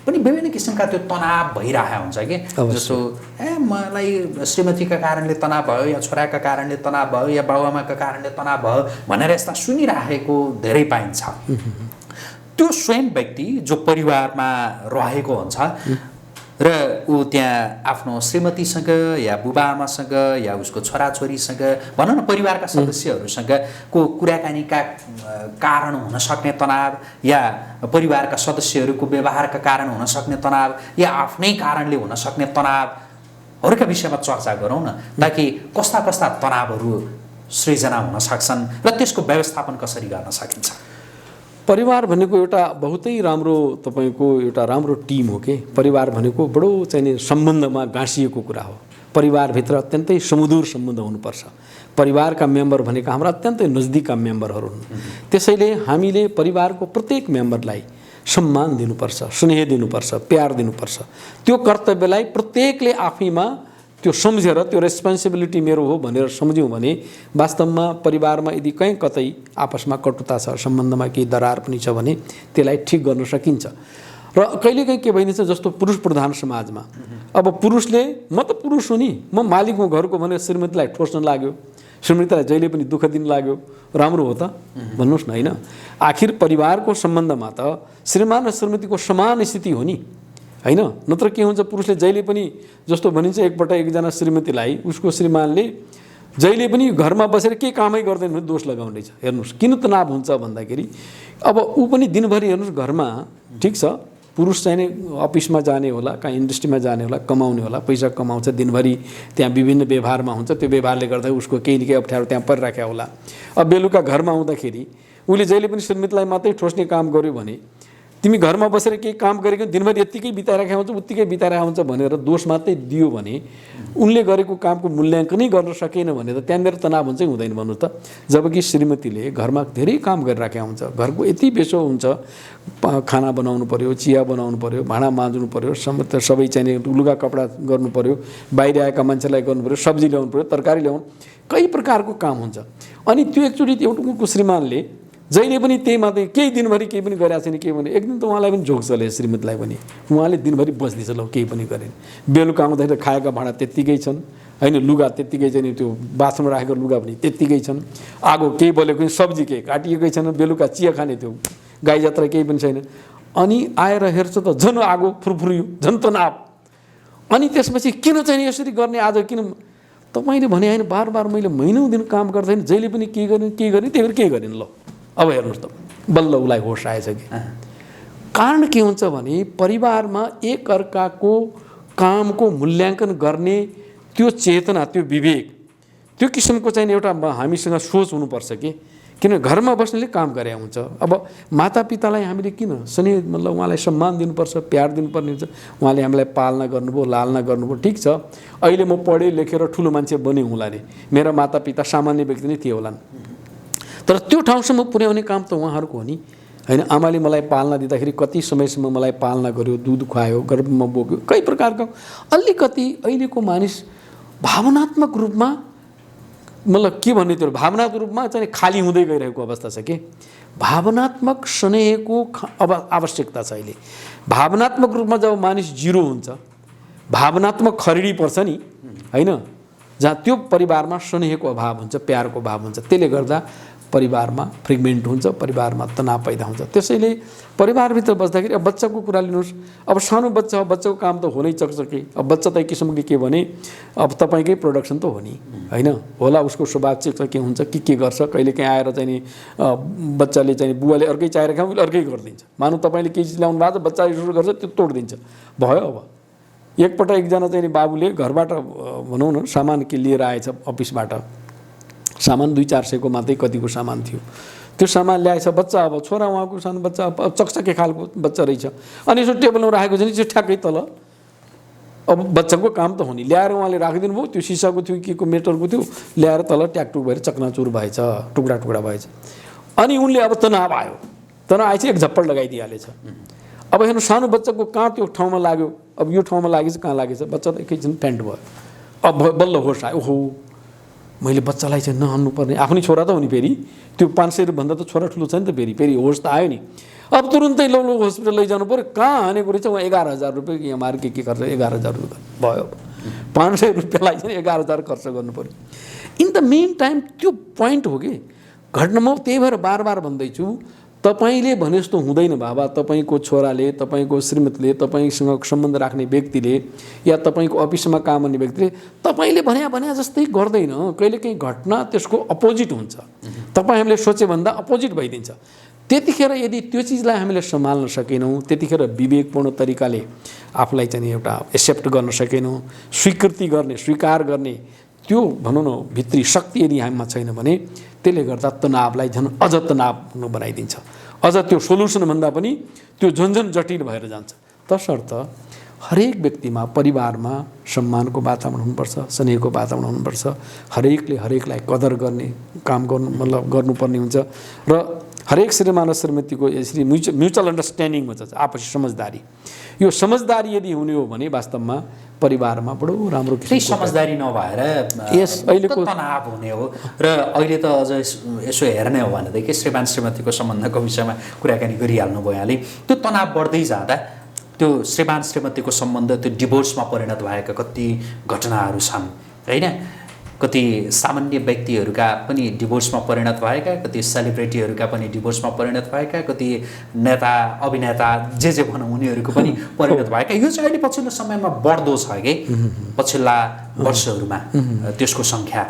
पनि विभिन्न किसिमका त्यो तनाव भइरहेको हुन्छ कि, जस्तो मलाई श्रीमतीका कारणले तनाव भयो, या छोराका कारणले तनाव भयो, या बाबुआमाका कारणले तनाव भयो भनेर यस्ता सुनिराखेको धेरै पाइन्छ। त्यो स्वयं व्यक्ति जो परिवारमा रहेको हुन्छ र ऊ त्यहाँ आफ्नो श्रीमतीसँग या बुबाआमासँग या उसको छोराछोरीसँग भनौँ न परिवारका सदस्यहरूसँग को कुराकानीका कारण हुन सक्ने तनाव, या परिवारका सदस्यहरूको व्यवहारका कारण हुन सक्ने तनाव, या आफ्नै कारणले हुन सक्ने तनावहरूका विषयमा चर्चा गरौँ न, ताकि कस्ता कस्ता तनावहरू सृजना हुन सक्छन् र त्यसको व्यवस्थापन कसरी गर्न सकिन्छ। परिवार भनेको एउटा बहुतै राम्रो तपाईँको एउटा राम्रो टिम हो कि। परिवार भनेको बडो चाहिँ सम्बन्धमा गाँसिएको कुरा हो। परिवारभित्र अत्यन्तै सुमधुर सम्बन्ध हुनुपर्छ। परिवारका मेम्बर भनेका हाम्रा अत्यन्तै नजिकका मेम्बरहरू हुन्। त्यसैले हामीले परिवारको प्रत्येक मेम्बरलाई सम्मान दिनुपर्छ, स्नेह दिनुपर्छ, प्यार दिनुपर्छ। त्यो कर्तव्यलाई प्रत्येकले आफैमा त्यो सम्झेर त्यो रेस्पोन्सिबिलिटी मेरो हो भनेर सम्झ्यौँ भने वास्तवमा परिवारमा यदि कहीँ कतै आपसमा कटुता छ, सम्बन्धमा केही दरार पनि छ भने त्यसलाई ठिक गर्न सकिन्छ। र कहिलेकाहीँ के भइदिन्छ, जस्तो पुरुष प्रधान समाजमा अब पुरुषले म त पुरुष हो नि, म मालिक हो घरको भनेर श्रीमतीलाई ठोस्न लाग्यो, श्रीमतीलाई जहिले पनि दुःख दिन लाग्यो, राम्रो हो त भन्नुहोस् न, होइन? आखिर परिवारको सम्बन्धमा त श्रीमान र श्रीमतीको समान स्थिति हो नि, होइन? नत्र के हुन्छ, पुरुषले जहिले पनि जस्तो भनिन्छ एकपल्ट एकजना श्रीमतीलाई उसको श्रीमानले जहिले पनि घरमा बसेर केही कामै गर्दैन भने दोष लगाउने छ। हेर्नुहोस् किन तनाव हुन्छ भन्दाखेरि अब ऊ पनि दिनभरि हेर्नुहोस् घरमा, ठिक छ पुरुष चाहिँ नै अफिसमा जाने होला, कहाँ इन्डस्ट्रीमा जाने होला, कमाउने होला, पैसा कमाउँछ, दिनभरि त्यहाँ विभिन्न व्यवहारमा हुन्छ, त्यो व्यवहारले गर्दा उसको केही न केही अप्ठ्यारो त्यहाँ परिराखेको होला। अब बेलुका घरमा आउँदाखेरि उसले जहिले पनि श्रीमतीलाई मात्रै ठोस्ने काम गर्यो भने तिमी घरमा बसेर केही काम गरेको दिनभरि यत्तिकै बिताइराखेको हुन्छ, उत्तिकै बिताइरहेको हुन्छ भनेर दोष मात्रै दियो भने उनले गरेको कामको मूल्याङ्कनै गर्न सकेन भने त त्यहाँनिर तनाव हुन्छ हुँदैन भन्नु त। जबकि श्रीमतीले घरमा धेरै काम गरिराखेको हुन्छ, घरको यति बेसो हुन्छ, खाना बनाउनु पर्यो, चिया बनाउनु पर्यो, भाँडा माँज्नु पर्यो, सबै चाहिने लुगा कपडा गर्नु पर्यो, बाहिर आएका मान्छेलाई गर्नु पर्यो, सब्जी ल्याउनु पर्यो, तरकारी ल्याउनु, कई प्रकारको काम हुन्छ। अनि त्यो एकचोटि एउटाको श्रीमानले जहिले पनि त्यही मात्रै केही दिनभरि केही पनि गरेको छैन, केही पनि एक दिन त उहाँलाई पनि झोक चले, श्रीमतीलाई पनि उहाँले दिनभरि बस्दैछ, ल केही पनि गरेन, बेलुका आउँदाखेरि खाएका भाँडा त्यत्तिकै छन्, होइन लुगा त्यत्तिकै छैन, त्यो बाथरुममा राखेको लुगा पनि त्यत्तिकै छन्, आगो केही बलेको पनि सब्जी केही काटिएकै छैन, बेलुका चिया खाने त्यो गाई जात्रा केही पनि छैन। अनि आएर हेर्छ त झन् आगो फुरफुरियो, झन् तनाव। अनि त्यसपछि किन चाहिँ यसरी गर्ने, आज किन तपाईँले भने होइन बार बार मैले महिनौँ दिन काम गर्दैन, जहिले पनि के गरेँ त्यही भएर केही गरेन। ल अब हेर्नुहोस् त बल्ल उसलाई होस आएछ कि कारण के हुन्छ भने परिवारमा एक अर्काको कामको मूल्याङ्कन गर्ने त्यो चेतना, त्यो विवेक, त्यो किसिमको चाहिँ एउटा हामीसँग सोच हुनुपर्छ कि किन घरमा बस्नेले काम गरे हुन्छ। अब मातापितालाई हामीले किन स्नेह मतलब उहाँलाई सम्मान दिनुपर्छ, प्यार दिनुपर्ने हुन्छ। उहाँले हामीलाई पालना गर्नुभयो, लालना गर्नुभयो, ठिक छ। अहिले म पढेँ लेखेर ठुलो मान्छे बने हुँला नि, मेरा मातापिता सामान्य व्यक्ति नै थिए होलान्, तर त्यो ठाउँसम्म पुर्याउने काम त उहाँहरूको हो नि हैन। आमाले मलाई पालना दिँदाखेरि कति समयसम्म मलाई पालना गर्यो, दुध खुवायो, गर्भमा बोक्यो, कई प्रकारको। अलिकति अहिलेको मानिस भावनात्मक रूपमा मतलब के भन्ने त्यो भावनात्मक रूपमा चाहिँ खाली हुँदै गइरहेको अवस्था छ कि भावनात्मक स्नेहको अब आवश्यकता छ अहिले। भावनात्मक रूपमा जब मानिस जिरो हुन्छ, भावनात्मक खरिडी पर्छ नि हैन, जहाँ त्यो परिवारमा स्नेहको अभाव हुन्छ, प्यारको अभाव हुन्छ, त्यसले गर्दा परिवारमा फ्रेगमेन्ट हुन्छ, परिवारमा तनाव पैदा हुन्छ। त्यसैले परिवारभित्र बस्दाखेरि अब बच्चाको कुरा लिनुहोस्, अब सानो बच्चा हो, बच्चाको काम त हुनै सक्छ। अब बच्चा त एक किसिमको के भने अब तपाईँकै प्रोडक्सन त हो नि हैन, होला उसको स्वभाव चाहिँ के हुन्छ, के गर्छ। कहिलेकाहीँ आएर चाहिँ नि बच्चाले चाहिँ बुवाले अर्कै चाहेर खाऊ, अर्कै गरिदिन्छ। मानौँ तपाईँले केही चिज ल्याउनु भएको छ, बच्चाले सुरु गर्छ, त्यो तोडिदिन्छ, भयो। अब एकपल्ट एकजना चाहिँ बाबुले घरबाट भनौँ न सामान के लिएर आएछ, अफिसबाट सामान 200-400 मात्रै कतिको सामान थियो, त्यो सामान ल्याएछ। बच्चा अब छोरा उहाँको सानो बच्चा चकचके खालको बच्चा रहेछ, अनि यसो टेबलमा राखेको छ नि, त्यो ठ्याक्कै तल। अब बच्चाको काम त हो नि, ल्याएर उहाँले राखिदिनु भयो, त्यो सिसाको थियो के को मेटलको थियो, ल्याएर तल ट्याकटुक भएर चकनाचुर भएछ, टुक्रा टुक्रा भएछ। अनि उनले अब तनाव आयो, तनाव आएछ, एक झप्पड लगाइदिइहालेछ। अब हेर्नु सानो बच्चाको कहाँ त्यो ठाउँमा लाग्यो, अब यो ठाउँमा लागेछ, कहाँ लागेछ, बच्चा त एकैछिन फ्यान्ट भयो। अब बल्ल होस आयो, ओहो मैले बच्चालाई चाहिँ नहान्नु पर्ने, आफ्नै छोरा त हो नि, फेरि त्यो 500 भन्दा त छोरा ठुलो छ नि त, फेरि होस त आयो नि। अब तुरुन्तै लो हस्पिटल लैजानु पऱ्यो, कहाँ हानेको रहेछ उहाँ 11,000 रुपियाँ यहाँ मार के खर्च, 11,000 रुपियाँ भयो। 500 रुपियाँलाई चाहिँ 11,000 खर्च गर्नु पऱ्यो। इन द मेन टाइम त्यो पोइन्ट हो कि घटना। म त्यही भएर बार बार भन्दैछु, तपाईँले भने जस्तो हुँदैन बाबा। तपाईँको छोराले, तपाईँको श्रीमतीले, तपाईँसँग सम्बन्ध राख्ने व्यक्तिले या तपाईँको अफिसमा काम गर्ने व्यक्तिले तपाईँले भने जस्तै गर्दैन। कहिलेकाहीँ घटना त्यसको अपोजिट हुन्छ, तपाईँ हामीले सोचे भन्दा अपोजिट भइदिन्छ। त्यतिखेर यदि त्यो चिजलाई हामीले सम्हाल्न सकेनौँ, त्यतिखेर विवेकपूर्ण तरिकाले आफूलाई चाहिँ एउटा एक्सेप्ट गर्न सकेनौँ, स्वीकृति गर्ने, स्वीकार गर्ने त्यो भनौँ न भित्री शक्ति यदि हामीमा छैन भने त्यसले गर्दा तनावलाई झन् अझ तनाव बनाइदिन्छ, अझ त्यो सोल्युसनभन्दा पनि त्यो झन् जटिल भएर जान्छ। तसर्थ हरेक व्यक्तिमा, परिवारमा सम्मानको वातावरण हुनुपर्छ, स्नेहको वातावरण हुनुपर्छ। हरेकले हरेकलाई कदर गर्ने काम गर्नु मतलब गर्नुपर्ने हुन्छ र हरेक श्रीमान र श्रीमतीको यसरी म्युचुअल अन्डरस्ट्यान्डिङ हुन्छ, आपसी समझदारी। यो समझदारी यदि हुने हो भने वास्तवमा परिवारमा बडो राम्रो किसिमको समझदारी नभएर यस अहिलेको तनाव हुने हो। र अहिले त अझ यसो हेर्ने हो भनेदेखि श्रीमान श्रीमतीको सम्बन्धको विषयमा कुराकानी गरिहाल्नु भयो यहाँले। त्यो तनाव बढ्दै जाँदा त्यो श्रीमान श्रीमतीको सम्बन्ध त्यो डिभोर्समा परिणत भएका कति घटनाहरू छन् हैन। कति सामान्य व्यक्तिहरूका पनि डिभोर्समा परिणत भएका, कति सेलिब्रिटीहरूका पनि डिभोर्समा परिणत भएका, कति नेता अभिनेता जे भनौँ उनीहरूको पनि परिणत भएका। यो चाहिँ अहिले पछिल्लो समयमा बढ्दो छ कि पछिल्ला वर्षहरूमा त्यसको सङ्ख्या।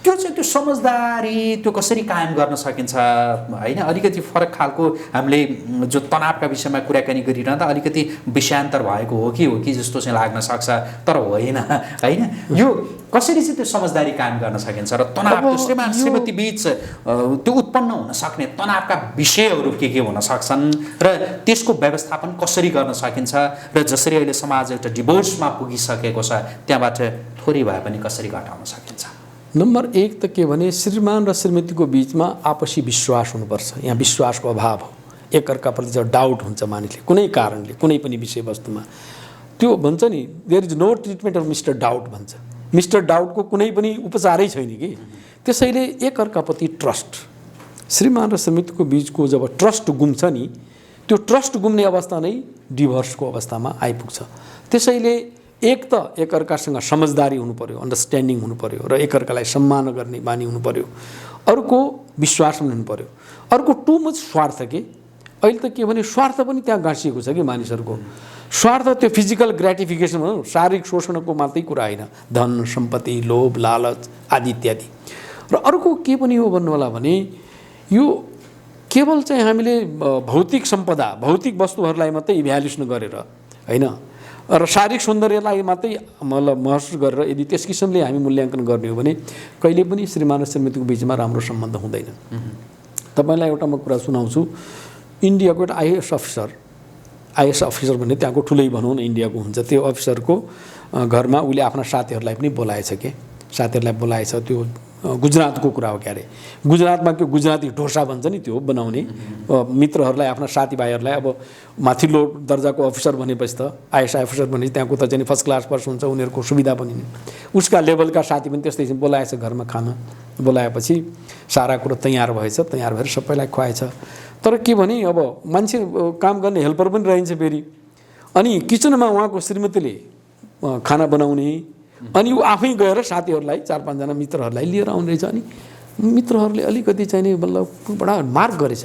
त्यो चाहिँ त्यो समझदारी त्यो कसरी कायम गर्न सकिन्छ हैन। अलिकति फरक खालको हामीले जो तनावका विषयमा कुराकानी गरिरहँदा अलिकति विषयान्तर भएको हो कि जस्तो चाहिँ लाग्न सक्छ, तर होइन हैन। यो कसरी चाहिँ त्यो समझदारी कायम गर्न सकिन्छ र तनाव त्यो श्रीमान श्रीमती बीच त्यो उत्पन्न हुन सक्ने तनावका विषयहरू के हुन सक्छन् र त्यसको व्यवस्थापन कसरी गर्न सकिन्छ र जसरी अहिले समाज एउटा डिभोर्समा पुगिसकेको छ त्यहाँबाट थोरै भए पनि कसरी घटाउन सकिन्छ। नम्बर 1 त के भने श्रीमान र श्रीमतीको बीचमा आपसी विश्वास हुनुपर्छ। यहाँ विश्वासको अभाव हो, एकअर्काप्रति जब डाउट हुन्छ मानिसले कुनै कारणले कुनै पनि विषयवस्तुमा, त्यो भन्छ नि there is no treatment of mister doubt भन्छ। मिस्टर डाउटको कुनै पनि उपचारै छैन कि। त्यसैले एकअर्काप्रति ट्रस्ट, श्रीमान र श्रीमतीको बीचको जब ट्रस्ट गुम्छ नि, त्यो ट्रस्ट गुम्ने अवस्था नै डिभोर्सको अवस्थामा आइपुग्छ। त्यसैले एक त एकअर्कासँग समझदारी हुनु पर्यो, अन्डरस्ट्यान्डिङ हुनु पर्यो र एकअर्कालाई सम्मान गर्ने बानी हुनु पर्यो। अर्को विश्वास पनि हुनु पर्यो। अर्को टु मच स्वार्थ के अहिले त के भने स्वार्थ पनि त्यहाँ गाँसिएको छ कि मानिसहरूको। स्वार्थ त्यो फिजिकल ग्रेटिफिकेसन भनौँ, शारीरिक शोषणको मात्रै कुरा होइन, धन सम्पत्ति लोभ लालच आदि इत्यादि। र अर्को के पनि हो भन्नु होला भने यो केवल चाहिँ हामीले भौतिक सम्पदा भौतिक वस्तुहरूलाई मात्रै इभ्यालुएसन गरेर होइन र शारीरिक सौन्दर्यलाई मात्रै मतलब महसुस गरेर यदि त्यस किसिमले हामी मूल्याङ्कन गर्ने हो भने कहिले पनि श्रीमान र श्रीमतीको बिचमा राम्रो सम्बन्ध हुँदैन। तपाईँलाई एउटा म कुरा सुनाउँछु। इन्डियाको एउटा आइएस अफिसर भन्ने त्यहाँको ठुलै भनौँ न इन्डियाको हुन्छ, त्यो अफिसरको घरमा उसले आफ्ना साथीहरूलाई पनि बोलाएछ के, साथीहरूलाई बोलाएछ। त्यो गुजरातको कुरा हो क्यारे, गुजरातमा त्यो गुजराती ढोसा भन्छ नि त्यो बनाउने मित्रहरूलाई आफ्ना साथीभाइहरूलाई। अब माथिल्लो दर्जाको अफिसर भनेपछि त आइएस अफिसर भनेपछि त्यहाँको त चाहिँ फर्स्ट क्लास पर्सन हुन्छ, उनीहरूको सुविधा पनि नि उसका लेभलका साथी पनि त्यस्तै बोलाएछ घरमा खाना। बोलाएपछि सारा कुरो तयार भएछ, तयार भएर सबैलाई खुवाएछ। तर के भने अब मान्छे काम गर्ने हेल्पर पनि रहन्छ फेरि, अनि किचनमा उहाँको श्रीमतीले खाना बनाउने, अनि ऊ आफै गएर साथीहरूलाई 4-5 जना मित्रहरूलाई लिएर आउने रहेछ। अनि मित्रहरूले अलिकति चाहिँ नि मतलब बडा मार्क गरेछ,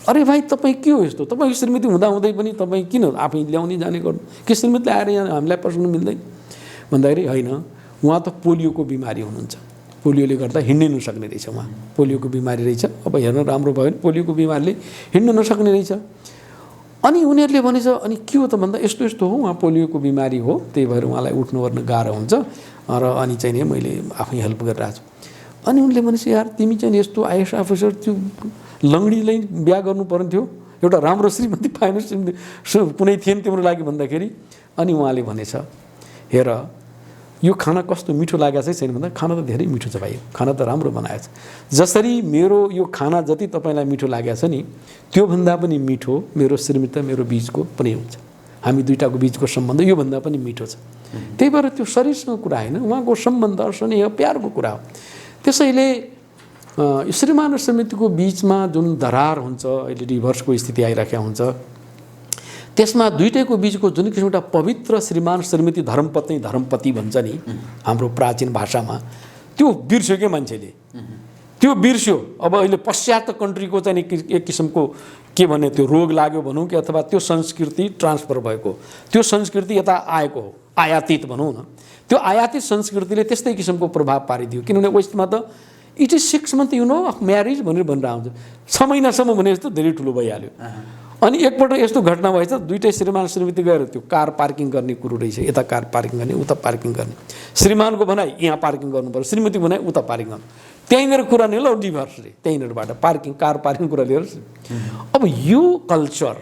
अरे भाइ तपाईँ के हो यस्तो, तपाईँको श्रीमती हुँदाहुँदै पनि तपाईँ किन आफै ल्याउने जाने गर्नु, के श्रीमतीले आएर यहाँ हामीलाई पस्नु मिल्दैन भन्दाखेरि होइन, उहाँ त पोलियोको बिमारी हुनुहुन्छ, पोलियोले गर्दा हिँड्नै नसक्ने रहेछ, उहाँ पोलियोको बिमारी रहेछ। अब हेर्न राम्रो भयो भने पोलियोको बिमारीले हिँड्न नसक्ने रहेछ। अनि उनीहरूले भनेछ अनि के हो त भन्दा यस्तो यस्तो हो, उहाँ पोलियोको बिमारी हो, त्यही भएर उहाँलाई उठ्नु ओर्नु गाह्रो हुन्छ र अनि चाहिँ नि मैले आफै हेल्प गरिरहेको छु। अनि उनले भनेछ यार तिमी चाहिँ यस्तो आइएस अफिसर त्यो लङ्गडीलाई बिहा गर्नु पर्ने थियो, एउटा राम्रो श्रीमती पाएन कुनै थिएन तिम्रो लागि भन्दाखेरि। अनि उहाँले भनेछ हेर यो खाना कस्तो मिठो लागेको छैन भन्दा खाना त धेरै मिठो छ भाइ, खाना त राम्रो बनाएको छ। जसरी मेरो यो खाना जति तपाईँलाई मिठो लागेको छ नि त्योभन्दा पनि मिठो मेरो श्रीमती मेरो बिचको पनि हुन्छ, हामी दुईटाको बिचको सम्बन्ध योभन्दा पनि मिठो छ। त्यही भएर त्यो शरीरसँग कुरा होइन, उहाँको सम्बन्ध स्नेह प्यारको कुरा हो। त्यसैले श्रीमान र श्रीमतीको बिचमा जुन दरार हुन्छ, अहिले डिभोर्सको स्थिति आइराखेको हुन्छ, त्यसमा दुईटैको बिचको जुन किसिमको पवित्र श्रीमान श्रीमती धर्मपत्नी धर्मपति भन्छ नि हाम्रो प्राचीन भाषामा, त्यो बिर्स्यो के मान्छेले, त्यो बिर्स्यो। अब अहिले पश्चात कन्ट्रीको चाहिँ एक किसिमको के भने त्यो रोग लाग्यो भनौँ कि अथवा त्यो संस्कृति ट्रान्सफर भएको, त्यो संस्कृति यता आएको हो, आयातित भनौँ न, त्यो आयातित संस्कृतिले त्यस्तै किसिमको प्रभाव पारिदियो। किनभने वेस्टमा त it is 6 months of marriage भनेर आउँछ, 6 महिनासम्म भने जस्तो धेरै ठुलो भइहाल्यो। अनि एकपल्ट यस्तो घटना भएछ, दुईटै श्रीमान श्रीमती गएर त्यो कार पार्किङ गर्ने कुरो रहेछ, यता कार पार्किङ गर्ने उता पार्किङ गर्ने, श्रीमानको भनाइ यहाँ पार्किङ गर्नु पर्यो, श्रीमती भनाइ उता पार्किङ गर्नु, त्यहीँनिर कुरा नि ल डिभोर्सले त्यहीँनिरबाट पार्किङ कार पार्किङ कुरा लिएर। अब यो कल्चर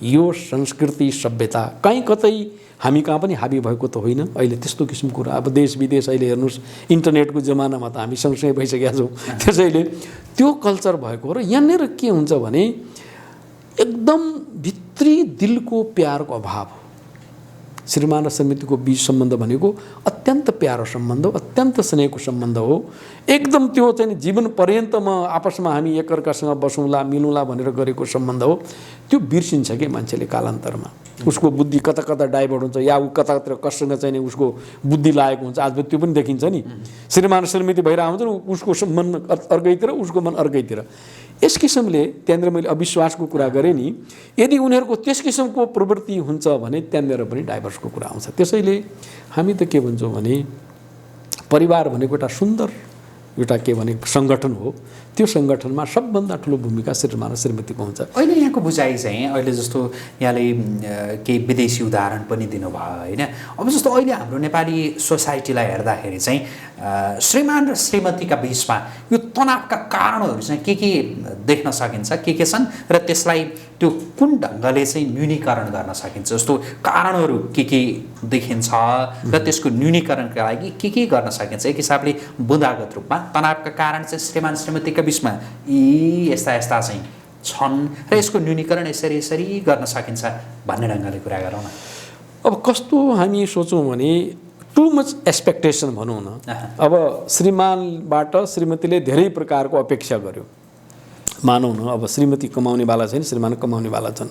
यो संस्कृति सभ्यता कहीँ कतै हामी कहाँ पनि हाबी भएको त होइन। अहिले त्यस्तो किसिमको कुरा अब देश विदेश अहिले हेर्नुहोस् इन्टरनेटको जमानामा त हामी सँगसँगै भइसकेका छौँ, त्यसैले त्यो कल्चर भएको हो। र यहाँनिर के हुन्छ भने एकदम भित्री दिलको प्यारको अभाव हो। श्रीमान र श्रीमतीको बीच सम्बन्ध भनेको अत्यन्त प्यारो सम्बन्ध हो, अत्यन्त स्नेहको सम्बन्ध हो। एकदम त्यो चाहिँ जीवन पर्यन्तमा आपसमा हामी एकअर्कासँग बसौँला मिलौँला भनेर गरेको सम्बन्ध हो। त्यो बिर्सिन्छ कि मान्छेले कालान्तरमा, उसको बुद्धि कता कता डाइभर्ट हुन्छ, या ऊ कतातिर कसँग चाहिँ उसको बुद्धि लागेको हुन्छ। आज त्यो पनि देखिन्छ नि, श्रीमान श्रीमती भएर आउँछ उसको मन अर्कैतिर उसको मन अर्कैतिर। यस किसिमले त्यहाँनिर मैले अविश्वासको कुरा गरेँ नि, यदि उनीहरूको त्यस किसिमको प्रवृत्ति हुन्छ भने त्यहाँनिर पनि डाइभर्सको कुरा आउँछ। त्यसैले हामी त के भन्छौँ भने परिवार भनेको एउटा सुन्दर एउटा के भने सङ्गठन हो, त्यो सङ्गठनमा सबभन्दा ठुलो भूमिका श्रीमान र श्रीमतीको हुन्छ। अहिले यहाँको बुझाइ चाहिँ अहिले जस्तो यहाँले केही विदेशी उदाहरण पनि दिनुभयो होइन। अब जस्तो अहिले हाम्रो नेपाली सोसाइटीलाई हेर्दाखेरि चाहिँ श्रीमान र श्रीमतीका बिचमा यो तनावका कारणहरू चाहिँ के देख्न सकिन्छ, के छन् र त्यसलाई त्यो कुन ढङ्गले चाहिँ न्यूनीकरण गर्न सकिन्छ, जस्तो कारणहरू के देखिन्छ र त्यसको न्यूनीकरणका लागि के गर्न सकिन्छ। एक हिसाबले बुँदागत रूपमा तनावका कारण चाहिँ श्रीमान श्रीमतीका बिचमा यी यस्ता यस्ता चाहिँ छन् र यसको न्यूनीकरण यसरी गर्न सकिन्छ भन्ने ढङ्गले कुरा गरौँ न। अब कस्तो हामी सोचौँ भने टु मच एक्सपेक्टेसन भनौँ न। अब श्रीमानबाट श्रीमतीले धेरै प्रकारको अपेक्षा गर्यो, मानौँ न अब श्रीमती कमाउनेवाला छैन, श्रीमान कमाउनेवाला छन्।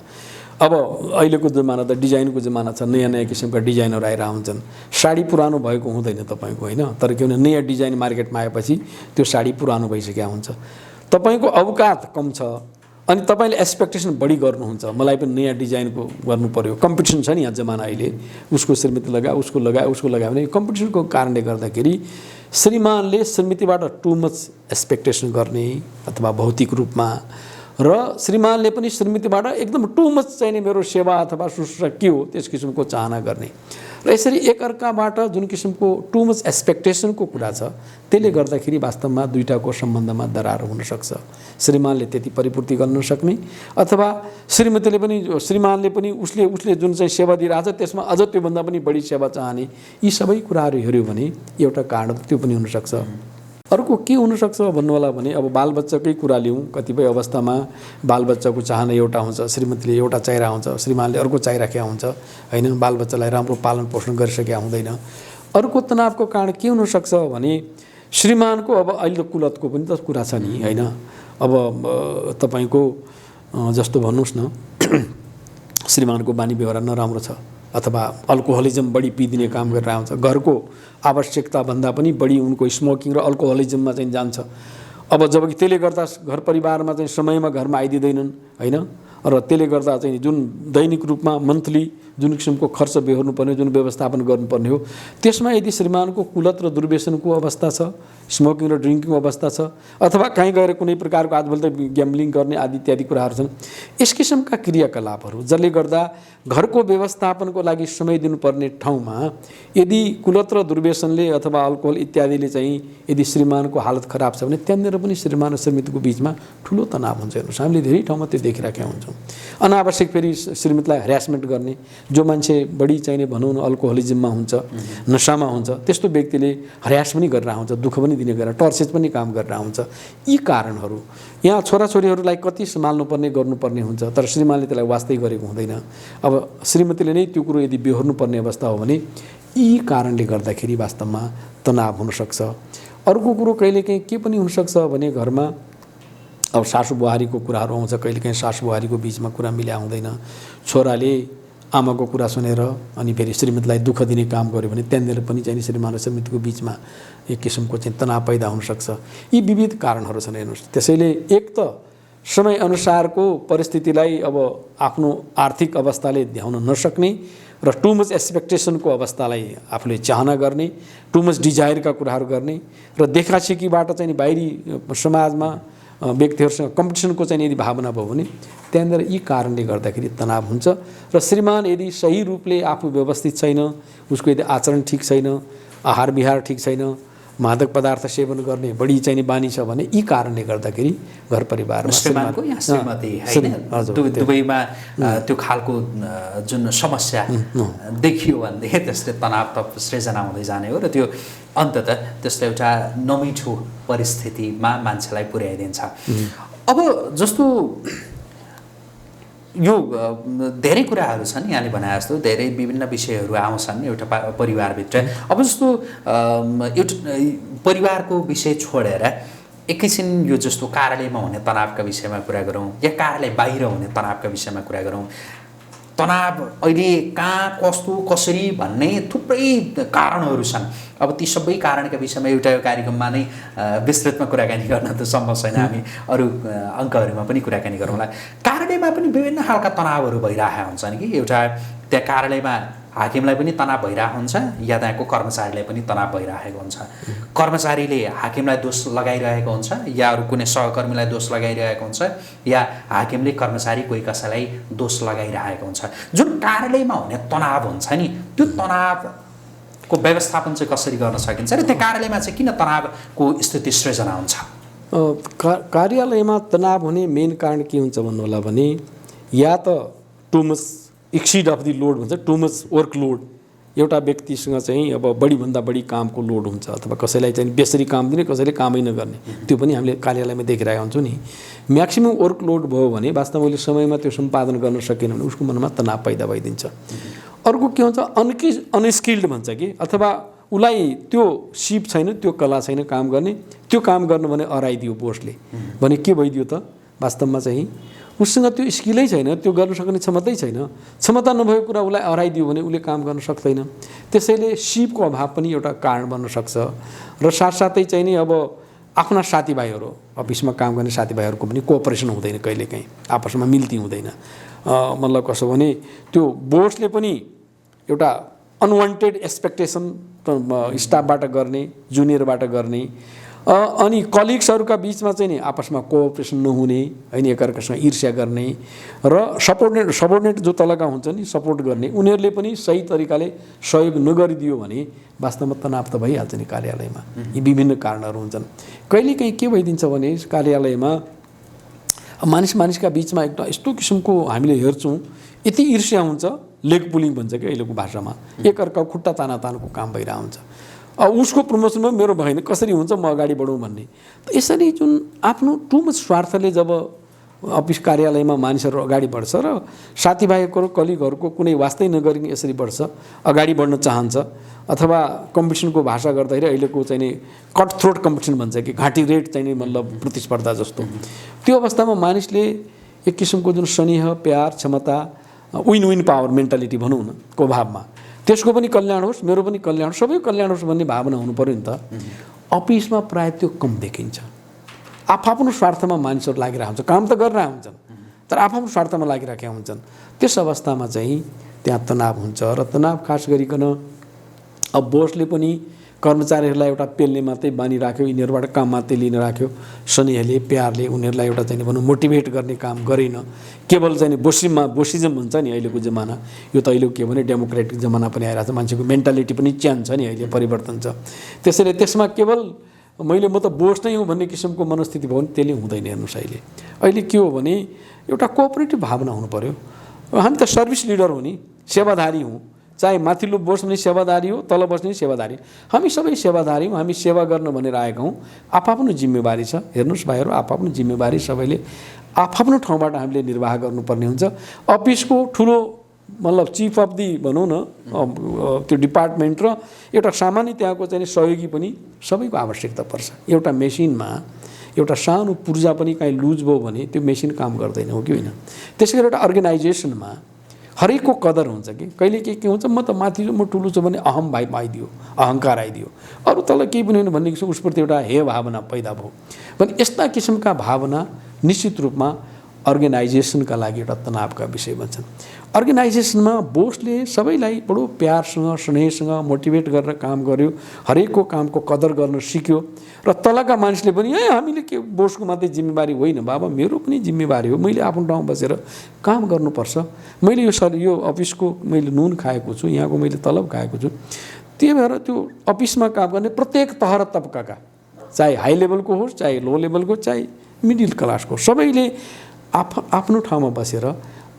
अब अहिलेको जमाना त डिजाइनको जमाना छ, नयाँ नयाँ किसिमका डिजाइनहरू आएर हुन्छन्। साडी पुरानो भएको हुँदैन तपाईँको होइन, तर के भने नयाँ डिजाइन मार्केटमा आएपछि त्यो साडी पुरानो भइसकेको हुन्छ। तपाईँको अवकात कम छ अनि तपाईँले एक्सपेक्टेसन बढी गर्नुहुन्छ, मलाई पनि नयाँ डिजाइनको गर्नु पर्यो। कम्पिटिसन छ नि यहाँ जमाना अहिले, उसको श्रीमती लगायो उसको लगायो भने कम्पिटिसनको कारणले गर्दाखेरि श्रीमानले श्रीमतीबाट टु मच एक्सपेक्टेसन गर्ने अथवा भौतिक रूपमा र श्रीमानले पनि श्रीमतीबाट एकदम टु मच चाहिने मेरो सेवा अथवा शुश्रूषा के हो त्यस किसिमको चाहना गर्ने र यसरी एकअर्काबाट जुन किसिमको टु मच एक्सपेक्टेसनको कुरा छ त्यसले गर्दाखेरि वास्तवमा दुईटाको सम्बन्धमा दरार हुनसक्छ। श्रीमानले त्यति परिपूर्ति गर्न नसक्ने अथवा श्रीमतीले पनि श्रीमानले पनि उसले जुन चाहिँ सेवा दिइरहेछ त्यसमा अझ त्योभन्दा पनि बढी सेवा चाहने, यी सबै कुराहरू हेऱ्यो भने एउटा कारण त्यो पनि हुनसक्छ। अर्को के हुनसक्छ भन्नु होला भने अब बालबच्चाकै कुरा लिउँ, कतिपय अवस्थामा बालबच्चाको चाहना एउटा हुन्छ, श्रीमतीले एउटा चाहिरहेको हुन्छ, श्रीमानले अर्को चाहिराखेका हुन्छ हैन, बालबच्चालाई राम्रो पालन पोषण गरिसकेका हुँदैन। अर्को तनावको कारण के हुनसक्छ भने श्रीमानको अब अहिले कुलतको पनि त कुरा छ नि हैन। अब तपाईको जस्तो भन्नुस् न श्रीमानको बानी व्यवहार नराम्रो छ अथवा अल्कोहलिजम बढी पिदिने काम गरेर आउँछ, घरको आवश्यकता भन्दा पनि बढी उनको स्मोकिङ र अल्कोहलिजममा चाहिँ जान्छ। अब जबकि त्यसले गर्दा घर परिवारमा चाहिँ समयमा घरमा आइदिँदैनन् हैन, र त्यसले गर्दा चाहिँ जुन दैनिक रूपमा मन्थली जुन किसिमको खर्च बेहोर्नुपर्ने, जुन व्यवस्थापन गर्नुपर्ने हो त्यसमा यदि श्रीमानको कुलत र दुर्व्यसनको अवस्था छ, स्मोकिङ र ड्रिङ्किङ अवस्था छ अथवा कहीँ गएर कुनै प्रकारको आजभोलि त ग्याम्बलिङ गर्ने आदि इत्यादि कुराहरू छन्, यस किसिमका क्रियाकलापहरू जसले गर्दा घरको व्यवस्थापनको लागि समय दिनुपर्ने ठाउँमा यदि कुलत र दुर्व्यसनले अथवा अल्कोहल इत्यादिले चाहिँ यदि श्रीमानको हालत खराब छ भने त्यहाँनिर पनि श्रीमान र श्रीमतीको बिचमा ठुलो तनाव हुन्छ। हेर्नुहोस्, हामीले धेरै ठाउँमा त्यो देखिराखेका हुन्छौँ। अनावश्यक फेरि श्रीमतीलाई ह्यारासमेन्ट गर्ने, जो मान्छे बढी चाहिने भनौँ न अल्कोहलिजममा हुन्छ, नसामा हुन्छ, त्यस्तो व्यक्तिले हरास पनि गरेर आउँछ, दुःख पनि दिने गरेर टर्चेज पनि काम गरेर आउँछ। यी कारणहरू यहाँ छोराछोरीहरूलाई कति सम्हाल्नुपर्ने गर्नुपर्ने हुन्छ, तर श्रीमानले त्यसलाई वास्तै गरेको हुँदैन। अब श्रीमतीले नै त्यो कुरो यदि बेहोर्नुपर्ने अवस्था हो भने यी कारणले गर्दाखेरि वास्तवमा तनाव हुनसक्छ। अर्को कुरो कहिलेकाहीँ के पनि हुनसक्छ भने घरमा अब सासू बुहारीको कुराहरू आउँछ, कहिलेकाहीँ सासू बुहारीको बिचमा कुरा मिल्या हुँदैन, छोराले आमाको कुरा सुनेर अनि फेरि श्रीमतीलाई दुःख दिने काम गर्यो भने त्यहाँनिर पनि चाहिँ श्रीमान र श्रीमतीको बिचमा एक किसिमको चाहिँ तनाव पैदा हुनसक्छ। यी विविध कारणहरू छन्। हेर्नुहोस्, त्यसैले एक त समयअनुसारको परिस्थितिलाई अब आफ्नो आर्थिक अवस्थाले ध्याउन नसक्ने र टु मच एक्सपेक्टेसनको अवस्थालाई आफूले चाहना गर्ने, टु मच डिजायरका कुराहरू गर्ने र देखासेखीबाट चाहिँ बाहिरी समाजमा व्यक्तिहरूसँग कम्पिटिसनको चाहिँ यदि भावना भयो भने त्यहाँनिर यी कारणले गर्दाखेरि तनाव हुन्छ। र श्रीमान यदि सही रूपले आफू व्यवस्थित छैन, उसको यदि आचरण ठिक छैन, आहार विहार ठिक छैन, मादक पदार्थ सेवन गर्ने बढी चाहिने बानी छ भने यी कारणले गर्दाखेरि घर परिवारमा श्रीमानको या श्रीमती हैन दुवैमा त्यो खालको जुन समस्या देखियो भनेदेखि त्यसले तनाव त सृजना हुँदै जाने हो र त्यो अन्ततः त्यसले एउटा नमिठो परिस्थितिमा मान्छेलाई पुर्याइदिन्छ। अब जस्तो यो धेरै कुराहरू छन्, यहाँले भने जस्तो धेरै विभिन्न विषयहरू आउँछन् एउटा परिवारभित्र। अब जस्तो एउटा परिवारको विषय छोडेर एकैछिन यो जस्तो कार्यालयमा हुने तनावका विषयमा कुरा गरौँ या कार्यालय बाहिर हुने तनावका विषयमा कुरा गरौँ। तनाव अहिले कहाँ कस्तो कसरी भन्ने थुप्रै कारणहरू छन्। अब ती सबै कारणका विषयमा एउटा यो कार्यक्रममा नै विस्तृतमा कुराकानी गर्न त सम्भव छैन, हामी अरू अङ्कहरूमा पनि कुराकानी गरौँला। कार्यालयमा पनि विभिन्न खालका तनावहरू भइरहेका हुन्छन् कि एउटा त्यहाँ कार्यालयमा हाकिमलाई पनि तनाव भइरहेको हुन्छ या त्यहाँको कर्मचारीलाई पनि तनाव भइरहेको हुन्छ। कर्मचारीले हाकिमलाई दोष लगाइरहेको हुन्छ या अरू कुनै सहकर्मीलाई दोष लगाइरहेको हुन्छ या हाकिमले कर्मचारी कोही कसैलाई दोष लगाइरहेको हुन्छ। जुन कार्यालयमा हुने तनाव हुन्छ नि, त्यो तनावको व्यवस्थापन चाहिँ कसरी गर्न सकिन्छ र त्यो कार्यालयमा चाहिँ किन तनावको स्थिति सृजना हुन्छ? कार्यालयमा तनाव हुने मेन कारण के हुन्छ भन्नु होला भने या त too much exceed of the load भन्छ, टु मच वर्कलोड। एउटा व्यक्तिसँग चाहिँ अब बढीभन्दा बढी कामको लोड हुन्छ अथवा कसैलाई चाहिँ बेसरी काम दिने, कसैले कामै नगर्ने, त्यो पनि हामीले कार्यालयमा देखिरहेका हुन्छौँ नि। म्याक्सिमम वर्कलोड भयो भने वास्तवमा उसले समयमा त्यो सम्पादन गर्न सकेन भने उसको मनमा तनाव पैदा भइदिन्छ। अर्को के हुन्छ, अनस्किल्ड भन्छ कि, अथवा उसलाई त्यो सिप छैन, त्यो कला छैन काम गर्ने, त्यो काम गर्नु भने हराइदियो बोसले भने के भइदियो त वास्तवमा चाहिँ उसँग त्यो स्किलै छैन, त्यो गर्न सक्ने क्षमतै छैन। क्षमता नभएको कुरा उसलाई हराइदियो भने उसले काम गर्न सक्दैन। त्यसैले सिपको अभाव पनि एउटा कारण बन्न सक्छ। र साथसाथै चाहिँ नि अब आफ्ना साथीभाइहरू, अफिसमा काम गर्ने साथीभाइहरूको पनि कोअपरेसन हुँदैन, कहिलेकाहीँ आपसमा मिल्ती हुँदैन। मतलब कसो भने त्यो बोसले पनि एउटा अनवान्टेड एक्सपेक्टेसन स्टाफबाट गर्ने, जुनियरबाट गर्ने अनि कलिग्सहरूका बिचमा चाहिँ नि आपसमा कोअपरेसन नहुने होइन, एकअर्कासँग ईर्ष्या गर्ने र सबोर्डिनेट जो तलका हुन्छन् नि सपोर्ट गर्ने, उनीहरूले पनि सही तरिकाले सहयोग नगरिदियो भने वास्तवमा तनाव त भइहाल्छ नि कार्यालयमा। यी विभिन्न कारणहरू हुन्छन्। कहिलेकाहीँ के भइदिन्छ भने कार्यालयमा मानिसका बिचमा एकदम यस्तो किसिमको हामीले हेर्छौँ, यति ईर्ष्या हुन्छ, लेग पुलिङ भन्छ क्या अहिलेको भाषामा, एकअर्काको खुट्टा तानातानको काम भइरहेको हुन्छ। उसको प्रमोसनमा मेरो भएन, कसरी हुन्छ म अगाडि बढौँ भन्ने। त यसरी जुन आफ्नो टु मच स्वार्थले जब अफिस कार्यालयमा मानिसहरू अगाडि बढ्छ र साथीभाइको कलिगहरूको कुनै वास्तै नगरी यसरी बढ्छ, अगाडि बढ्न चाहन्छ, अथवा कम्पिटिसनको भाषा गर्दाखेरि अहिलेको चाहिँ नि कट थ्रोट कम्पिटिसन भन्छ कि घाँटी रेट चाहिँ नि मतलब प्रतिस्पर्धा जस्तो, त्यो अवस्थामा मानिसले एक किसिमको जुन स्नेह, प्यार, क्षमता, विन विन पावर मेन्टालिटी भनौँ न को भावमा त्यसको पनि कल्याण होस्, मेरो पनि कल्याण होस्, सबै कल्याण होस् भन्ने भावना हुनु पर्यो नि त। अफिसमा प्राय त्यो कम देखिन्छ। आफ्नो स्वार्थमा मानिसहरू लागिरहेको हुन्छ, काम त गरिरहेका हुन्छन् तर आफ्नो स्वार्थमा लागिरहेका हुन्छन्। त्यस अवस्थामा चाहिँ त्यहाँ तनाव हुन्छ र तनाव खास गरिकन अब बोसले पनि कर्मचारीहरूलाई एउटा पेल्ने मात्रै बानी राख्यो, यिनीहरूबाट काम मात्रै लिन राख्यो, स्नेहले प्यारले उनीहरूलाई एउटा चाहिँ भनौँ मोटिभेट गर्ने काम गरेन। केवल चाहिँ बोसिजम भन्छ नि अहिलेको जमाना, यो त अहिलेको के भने डेमोक्रेटिक जमाना पनि आइरहेको छ, मान्छेको मेन्टालिटी पनि चेन्ज छ नि, अहिले परिवर्तन छ। त्यसैले त्यसमा केवल म त बोस नै हुँ भन्ने किसिमको मनस्थिति भयो भने त्यसले हुँदैन। हेर्नुहोस् अहिले के हो भने एउटा कोअपरेटिभ भावना हुनु पर्यो। हामी त सर्भिस लिडर हो नि, सेवाधारी हौँ, चाहे माथिल्लो बोस पनि सेवादारी हो, तल बस्ने सेवादारी, हामी सबै सेवादारी हौँ, हामी सेवा गर्न भनेर आएका हौँ। आफ्नो जिम्मेवारी छ। हेर्नुहोस् भाइहरू, आफ्नो जिम्मेवारी सबैले आफ्नो ठाउँबाट हामीले निर्वाह गर्नुपर्ने हुन्छ। अफिसको ठुलो मतलब चिफ अफ दि भनौँ न त्यो डिपार्टमेन्ट र एउटा सामान्य त्यहाँको चाहिँ सहयोगी पनि सबैको आवश्यकता पर्छ। एउटा मेसिनमा एउटा सानो पूर्जा पनि काहीँ लुज भयो भने त्यो मेसिन काम गर्दैन, हो कि होइन? त्यसै गरी एउटा अर्गनाइजेसनमा हरेकको कदर हुन्छ कि कहिले के हुन्छ, म त माथि छु, म ठुलो छु भने अहम भाइ आइदियो, अहङ्कार आइदियो, अरू तल केही पनि होइन भन्ने किसिम उसप्रति एउटा हे भावना पैदा भयो भने यस्ता किसिमका भावना निश्चित रूपमा अर्गनाइजेसनका लागि एउटा तनावका विषय बन्छन्। अर्गनाइजेसनमा बोसले सबैलाई बडो प्यारसँग स्नेहसँग मोटिभेट गरेर काम गर्यो, हरेकको कामको कदर गर्न सिक्यो र तलका मानिसले पनि हामीले के बोसको मात्रै जिम्मेवारी होइन बाबा, मेरो पनि जिम्मेवारी हो, मैले आफ्नो ठाउँ बसेर काम गर्नुपर्छ, मैले यो अफिसको मैले नुन खाएको छु, यहाँको मैले तलब खाएको छु। त्यही भएर त्यो अफिसमा काम गर्ने प्रत्येक तह र तबकाका, चाहे हाई लेभलको होस्, चाहे लो लेभलको, चाहे मिडल क्लासको, सबैले आफ्नो ठाउँमा बसेर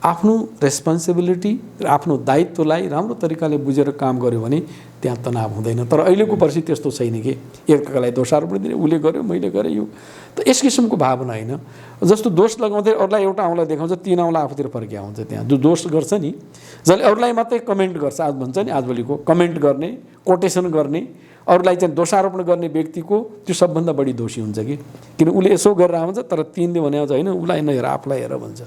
आफ्नो रेस्पोन्सिबिलिटी र आफ्नो दायित्वलाई राम्रो तरिकाले बुझेर काम गर्यो भने त्यहाँ तनाव हुँदैन। तर अहिलेको परिस्थिति त्यस्तो छैन कि एकअर्कालाई दोषारोप दिने, उसले गर्यो मैले गरेँ, यो त यस किसिमको भावना होइन। जस्तो दोष लगाउँदै अरूलाई एउटा औँला देखाउँछ, 3 औँला आफूतिर फर्किया हुन्छ। त्यहाँ जो दोष गर्छ नि, जसले अरूलाई मात्रै कमेन्ट गर्छ, आज भन्छ नि आजभोलिको कमेन्ट गर्ने, कोटेसन गर्ने, अरूलाई चाहिँ दोषारोपण गर्ने व्यक्तिको त्यो सबभन्दा बढी दोषी हुन्छ कि किन उसले यसो गरेर हुन्छ तर 3ले भने होइन उसलाई नहेर आफूलाई हेर भन्छ।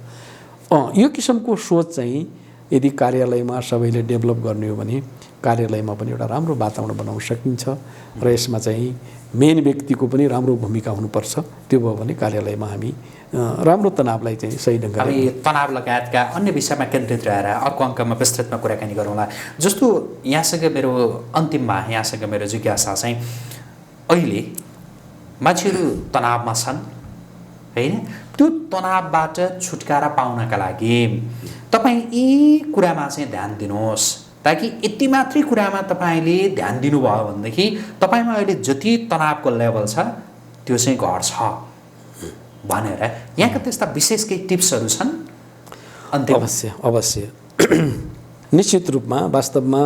यो किसिमको सोच चाहिँ यदि कार्यालयमा सबैले डेभलप गर्ने हो भने कार्यालयमा पनि एउटा राम्रो वातावरण बनाउन सकिन्छ र यसमा चाहिँ मेन व्यक्तिको पनि राम्रो भूमिका हुनुपर्छ। त्यो भयो भने कार्यालयमा हामी राम्रो तनावलाई चाहिँ सही ढङ्गले हामी तनाव लगायतका अन्य विषयमा केन्द्रित रहेर अर्को अङ्कमा विस्तृतमा कुराकानी गरौँला। जस्तो यहाँसँग मेरो अन्तिममा यहाँसँग मेरो जिज्ञासा चाहिँ अहिले मान्छेहरू तनावमा छन् होइन, त्यो तनावबाट छुटकारा पाउनका लागि तपाईँ यी कुरामा चाहिँ ध्यान दिनुहोस् ताकि यति मात्रै कुरामा तपाईँले ध्यान दिनुभयो भनेदेखि तपाईँमा अहिले जति तनावको लेभल छ त्यो चाहिँ घट्छ भनेर यहाँका त्यस्ता विशेष केही टिप्सहरू छन्? अवश्य निश्चित रूपमा वास्तवमा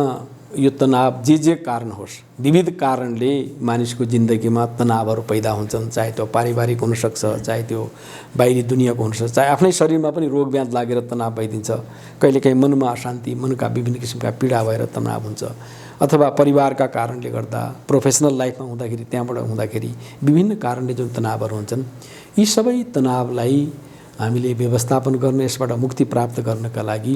यो तनाव जे कारण होस्, विविध कारणले मानिसको जिन्दगीमा तनावहरू पैदा हुन्छन्, चाहे त्यो पारिवारिक हुनसक्छ, चाहे त्यो बाहिरी दुनियाँको हुनसक्छ, चाहे आफ्नै शरीरमा पनि रोग व्याध लागेर तनाव भइदिन्छ, कहिलेकाहीँ मनमा अशान्ति, मनका विभिन्न किसिमका पीडा भएर तनाव हुन्छ, अथवा परिवारका कारणले गर्दा, प्रोफेसनल लाइफमा हुँदाखेरि त्यहाँबाट हुँदाखेरि विभिन्न कारणले जुन तनावहरू हुन्छन्, यी सबै तनावलाई हामीले व्यवस्थापन गर्न, यसबाट मुक्ति प्राप्त गर्नका लागि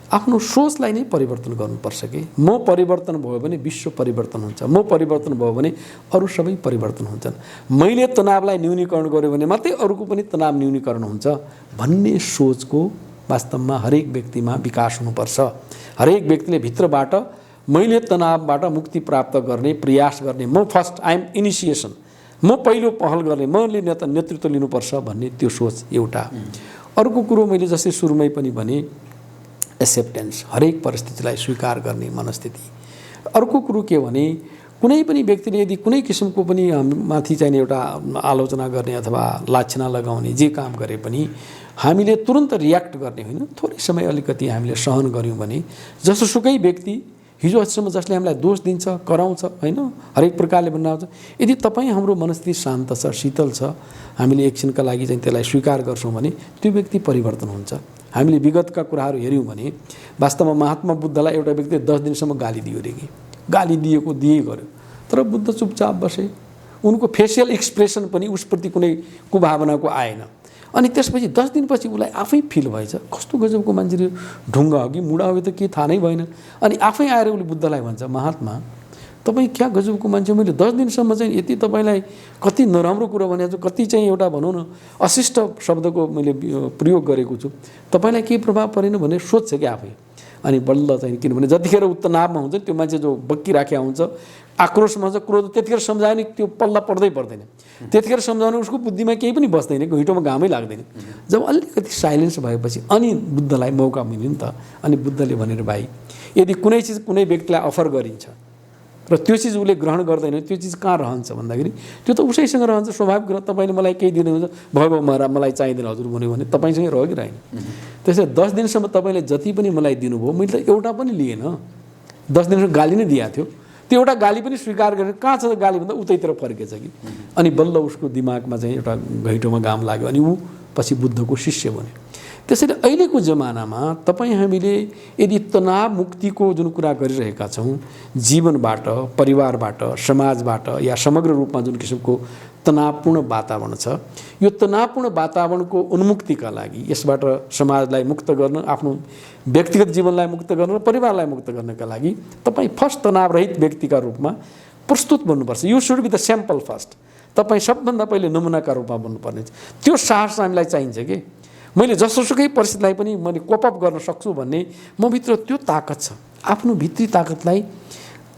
आफ्नो सोचलाई नै परिवर्तन गर्नुपर्छ कि म परिवर्तन भयो भने विश्व परिवर्तन हुन्छ, म परिवर्तन भयो भने अरू सबै परिवर्तन हुन्छन्, मैले तनावलाई न्यूनीकरण गर्यो भने मात्रै अरूको पनि तनाव न्यूनीकरण हुन्छ भन्ने सोचको वास्तवमा हरेक व्यक्तिमा विकास हुनुपर्छ। हरेक व्यक्तिले भित्रबाट मैले तनावबाट मुक्ति प्राप्त गर्ने प्रयास गर्ने, म फर्स्ट आई एम इनिसिएसन, म पहिलो पहल गर्ने, मैले नेतृत्व लिनुपर्छ भन्ने त्यो सोच एउटा। अर्को कुरो मैले जस्तै सुरुमै पनि भने एक्सेप्टेन्स, हरेक परिस्थितिलाई स्वीकार गर्ने मनस्थिति। अर्को कुरो के भने कुनै पनि व्यक्तिले यदि कुनै किसिमको पनि माथि चाहिने एउटा आलोचना गर्ने अथवा लाछना लगाउने जे काम गरे पनि हामीले तुरन्त रियाक्ट गर्ने होइन, थोरै समय अलिकति हामीले सहन गऱ्यौँ भने जसोसुकै व्यक्ति हिजो अस्तिसम्म जसले हामीलाई दोष दिन्छ, कराउँछ होइन, हरेक प्रकारले भन्न आउँछ, यदि तपाईँ हाम्रो मनस्थिति शान्त छ, शीतल छ, हामीले एकछिनका लागि चाहिँ त्यसलाई स्वीकार गर्छौँ भने त्यो व्यक्ति परिवर्तन हुन्छ। हामीले विगतका कुराहरू हेऱ्यौँ भने वास्तवमा महात्मा बुद्धलाई एउटा व्यक्तिले 10 दिनसम्म गाली दियो अरे कि, गाली दिए गर्यो, तर बुद्ध चुपचाप बसे। उनको फेसियल एक्सप्रेसन पनि उसप्रति कुनै कुभावनाको आएन। अनि त्यसपछि 10 दिनपछि उसलाई आफै फिल भएछ, कस्तो गजबको मान्छे, ढुङ्गा हो कि मुडा हो त के थाहा नै भएन। अनि आफै आएर उसले बुद्धलाई भन्छ, महात्मा तपाईँ क्या गजबको मान्छे, मैले 10 दिनसम्म चाहिँ यति तपाईँलाई कति नराम्रो कुरो भनेको छु, कति चाहिँ एउटा भनौँ न अशिष्ट शब्दको मैले प्रयोग गरेको छु, तपाईँलाई केही प्रभाव परेन भनेर सोध्छ क्या आफै। अनि बल्ल चाहिँ किनभने जतिखेर ऊ तनावमा हुन्छ त्यो मान्छे जो बक्किराखेको हुन्छ, आक्रोशमा हुन्छ, क्रोध, त्यतिखेर सम्झायो नि त्यो पल्ला पर्दैन। त्यतिखेर सम्झाउने उसको बुद्धिमा केही पनि बस्दैन, घुइँटोमा घामै लाग्दैन। जब अलिकति साइलेन्स भएपछि अनि बुद्धलाई मौका मिल्यो नि त। अनि बुद्धले भनेर भाइ यदि कुनै चिज कुनै व्यक्तिलाई अफर गरिन्छ र त्यो चिज उसले ग्रहण गर्दैन, त्यो चिज कहाँ रहन्छ भन्दाखेरि त्यो त उसैसँग रहन्छ, स्वाभाविक कुरा। तपाईँले मलाई केही दिनुहुन्छ, भयो महाराज मलाई चाहिँदैन हजुर भन्यो भने तपाईँसँग रह्यो कि रहेन। त्यसैले 10 दिनसम्म तपाईँले जति पनि मलाई दिनुभयो मैले त एउटा पनि लिएन, 10 दिनसम्म गाली नै दिएको थियो, त्यो एउटा गाली पनि स्वीकार गरेर कहाँ छ गाली भन्दा उतैतिर फर्केछ कि। अनि बल्ल उसको दिमागमा चाहिँ एउटा घैँटोमा घाम लाग्यो, अनि ऊ पछि बुद्धको शिष्य बन्यो। त्यसैले अहिलेको जमानामा तपाईँ हामीले यदि तनाव मुक्तिको जुन कुरा गरिरहेका छौँ, जीवनबाट, परिवारबाट, समाजबाट या समग्र रूपमा जुन किसिमको तनावपूर्ण वातावरण छ, यो तनावपूर्ण वातावरणको उन्मुक्तिका लागि, यसबाट समाजलाई मुक्त गर्न, आफ्नो व्यक्तिगत जीवनलाई मुक्त गर्न र परिवारलाई मुक्त गर्नका लागि तपाईँ फर्स्ट तनावरहित व्यक्तिका रूपमा प्रस्तुत बन्नुपर्छ। You should be the sample first. तपाईँ सबभन्दा पहिले नमुनाका रूपमा बन्नुपर्ने, त्यो साहस हामीलाई चाहिन्छ कि मैले जसोसुकै परिस्थितिलाई पनि मैले कोपअप गर्न सक्छु भन्ने मभित्र त्यो ताकत छ। आफ्नो भित्री ताकतलाई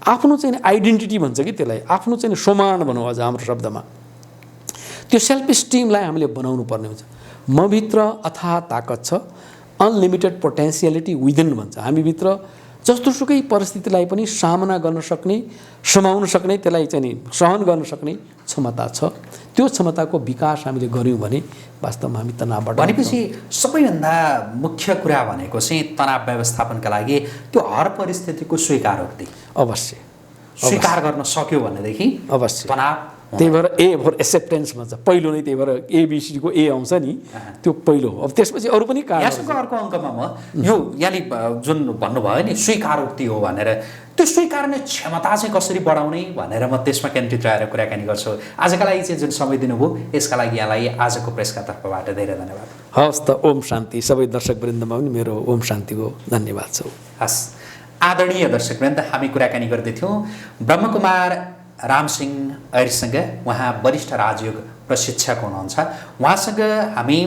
आफ्नो चाहिँ आइडेन्टिटी भन्छ कि त्यसलाई, आफ्नो चाहिँ सोमान भनौँ अझ हाम्रो शब्दमा, त्यो सेल्फ स्टिमलाई हामीले बनाउनु पर्ने हुन्छ। मभित्र अथाह ताकत छ, अनलिमिटेड पोटेन्सियलिटी विदिन भन्छ। हामीभित्र जस्तोसुकै परिस्थितिलाई पनि सामना गर्न सक्ने, समाउन सक्ने, त्यसलाई चाहिँ सहन गर्न सक्ने क्षमता छ। त्यो क्षमताको विकास हामीले गऱ्यौँ भने वास्तवमा हामी तनावबाट, भनेपछि सबैभन्दा मुख्य कुरा भनेको चाहिँ तनाव व्यवस्थापनका लागि त्यो हर परिस्थितिको स्वीकारोक्ति, अवश्य स्वीकार गर्न सक्यो भनेदेखि अवश्य तनाव। त्यही भएर ए फर एक्सेप्टेन्स भन्छ पहिलो नै, त्यही भएर एबिसीको ए आउँछ नि, त्यो पहिलो हो। अब त्यसपछि अरू पनि कारण। यहाँको अर्को अङ्कमा म यो यहाँले जुन भन्नुभयो नि स्वीकारोक्ति हो भनेर, त्यो स्वीकार्ने क्षमता चाहिँ कसरी बढाउने भनेर म त्यसमा केन्द्रित रहेर कुराकानी गर्छु। आजका लागि चाहिँ जुन समय दिनुभयो यसका लागि यहाँलाई आजको प्रेसका तर्फबाट धेरै धन्यवाद। हवस् त, ओम शान्ति। सबै दर्शकवृन्दमा पनि मेरो ओम शान्तिको धन्यवाद छ। हस्, आदरणीय दर्शकवृन्द, हामी कुराकानी गर्दैथ्यौँ ब्रह्मकुमार रामसिंह ऐरीसँग। उहाँ वरिष्ठ राजयोग प्रशिक्षक हुनुहुन्छ। उहाँसँग हामी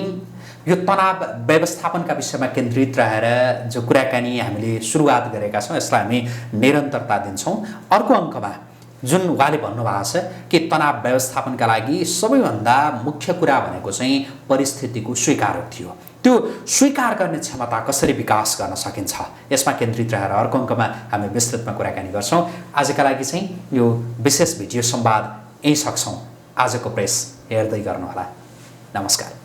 यो तनाव व्यवस्थापनका विषयमा केन्द्रित रहेर जो कुराकानी हामीले सुरुवात गरेका छौँ यसलाई हामी निरन्तरता दिन्छौँ। अर्को अङ्कमा जुन उहाँले भन्नुभएको छ कि तनाव व्यवस्थापनका लागि सबैभन्दा मुख्य कुरा भनेको चाहिँ परिस्थितिको स्वीकारोक्ति हो, त्यो स्वीकार गर्ने क्षमता कसरी विकास गर्न सकिन्छ यसमा केन्द्रित रहेर अर्को अङ्कमा हामी विस्तृतमा कुराकानी गर्छौँ। आजका लागि चाहिँ यो विशेष भिडियो संवाद यहीँ सक्छौँ। आजको प्रेस हेर्दै गर्नुहोला। नमस्कार।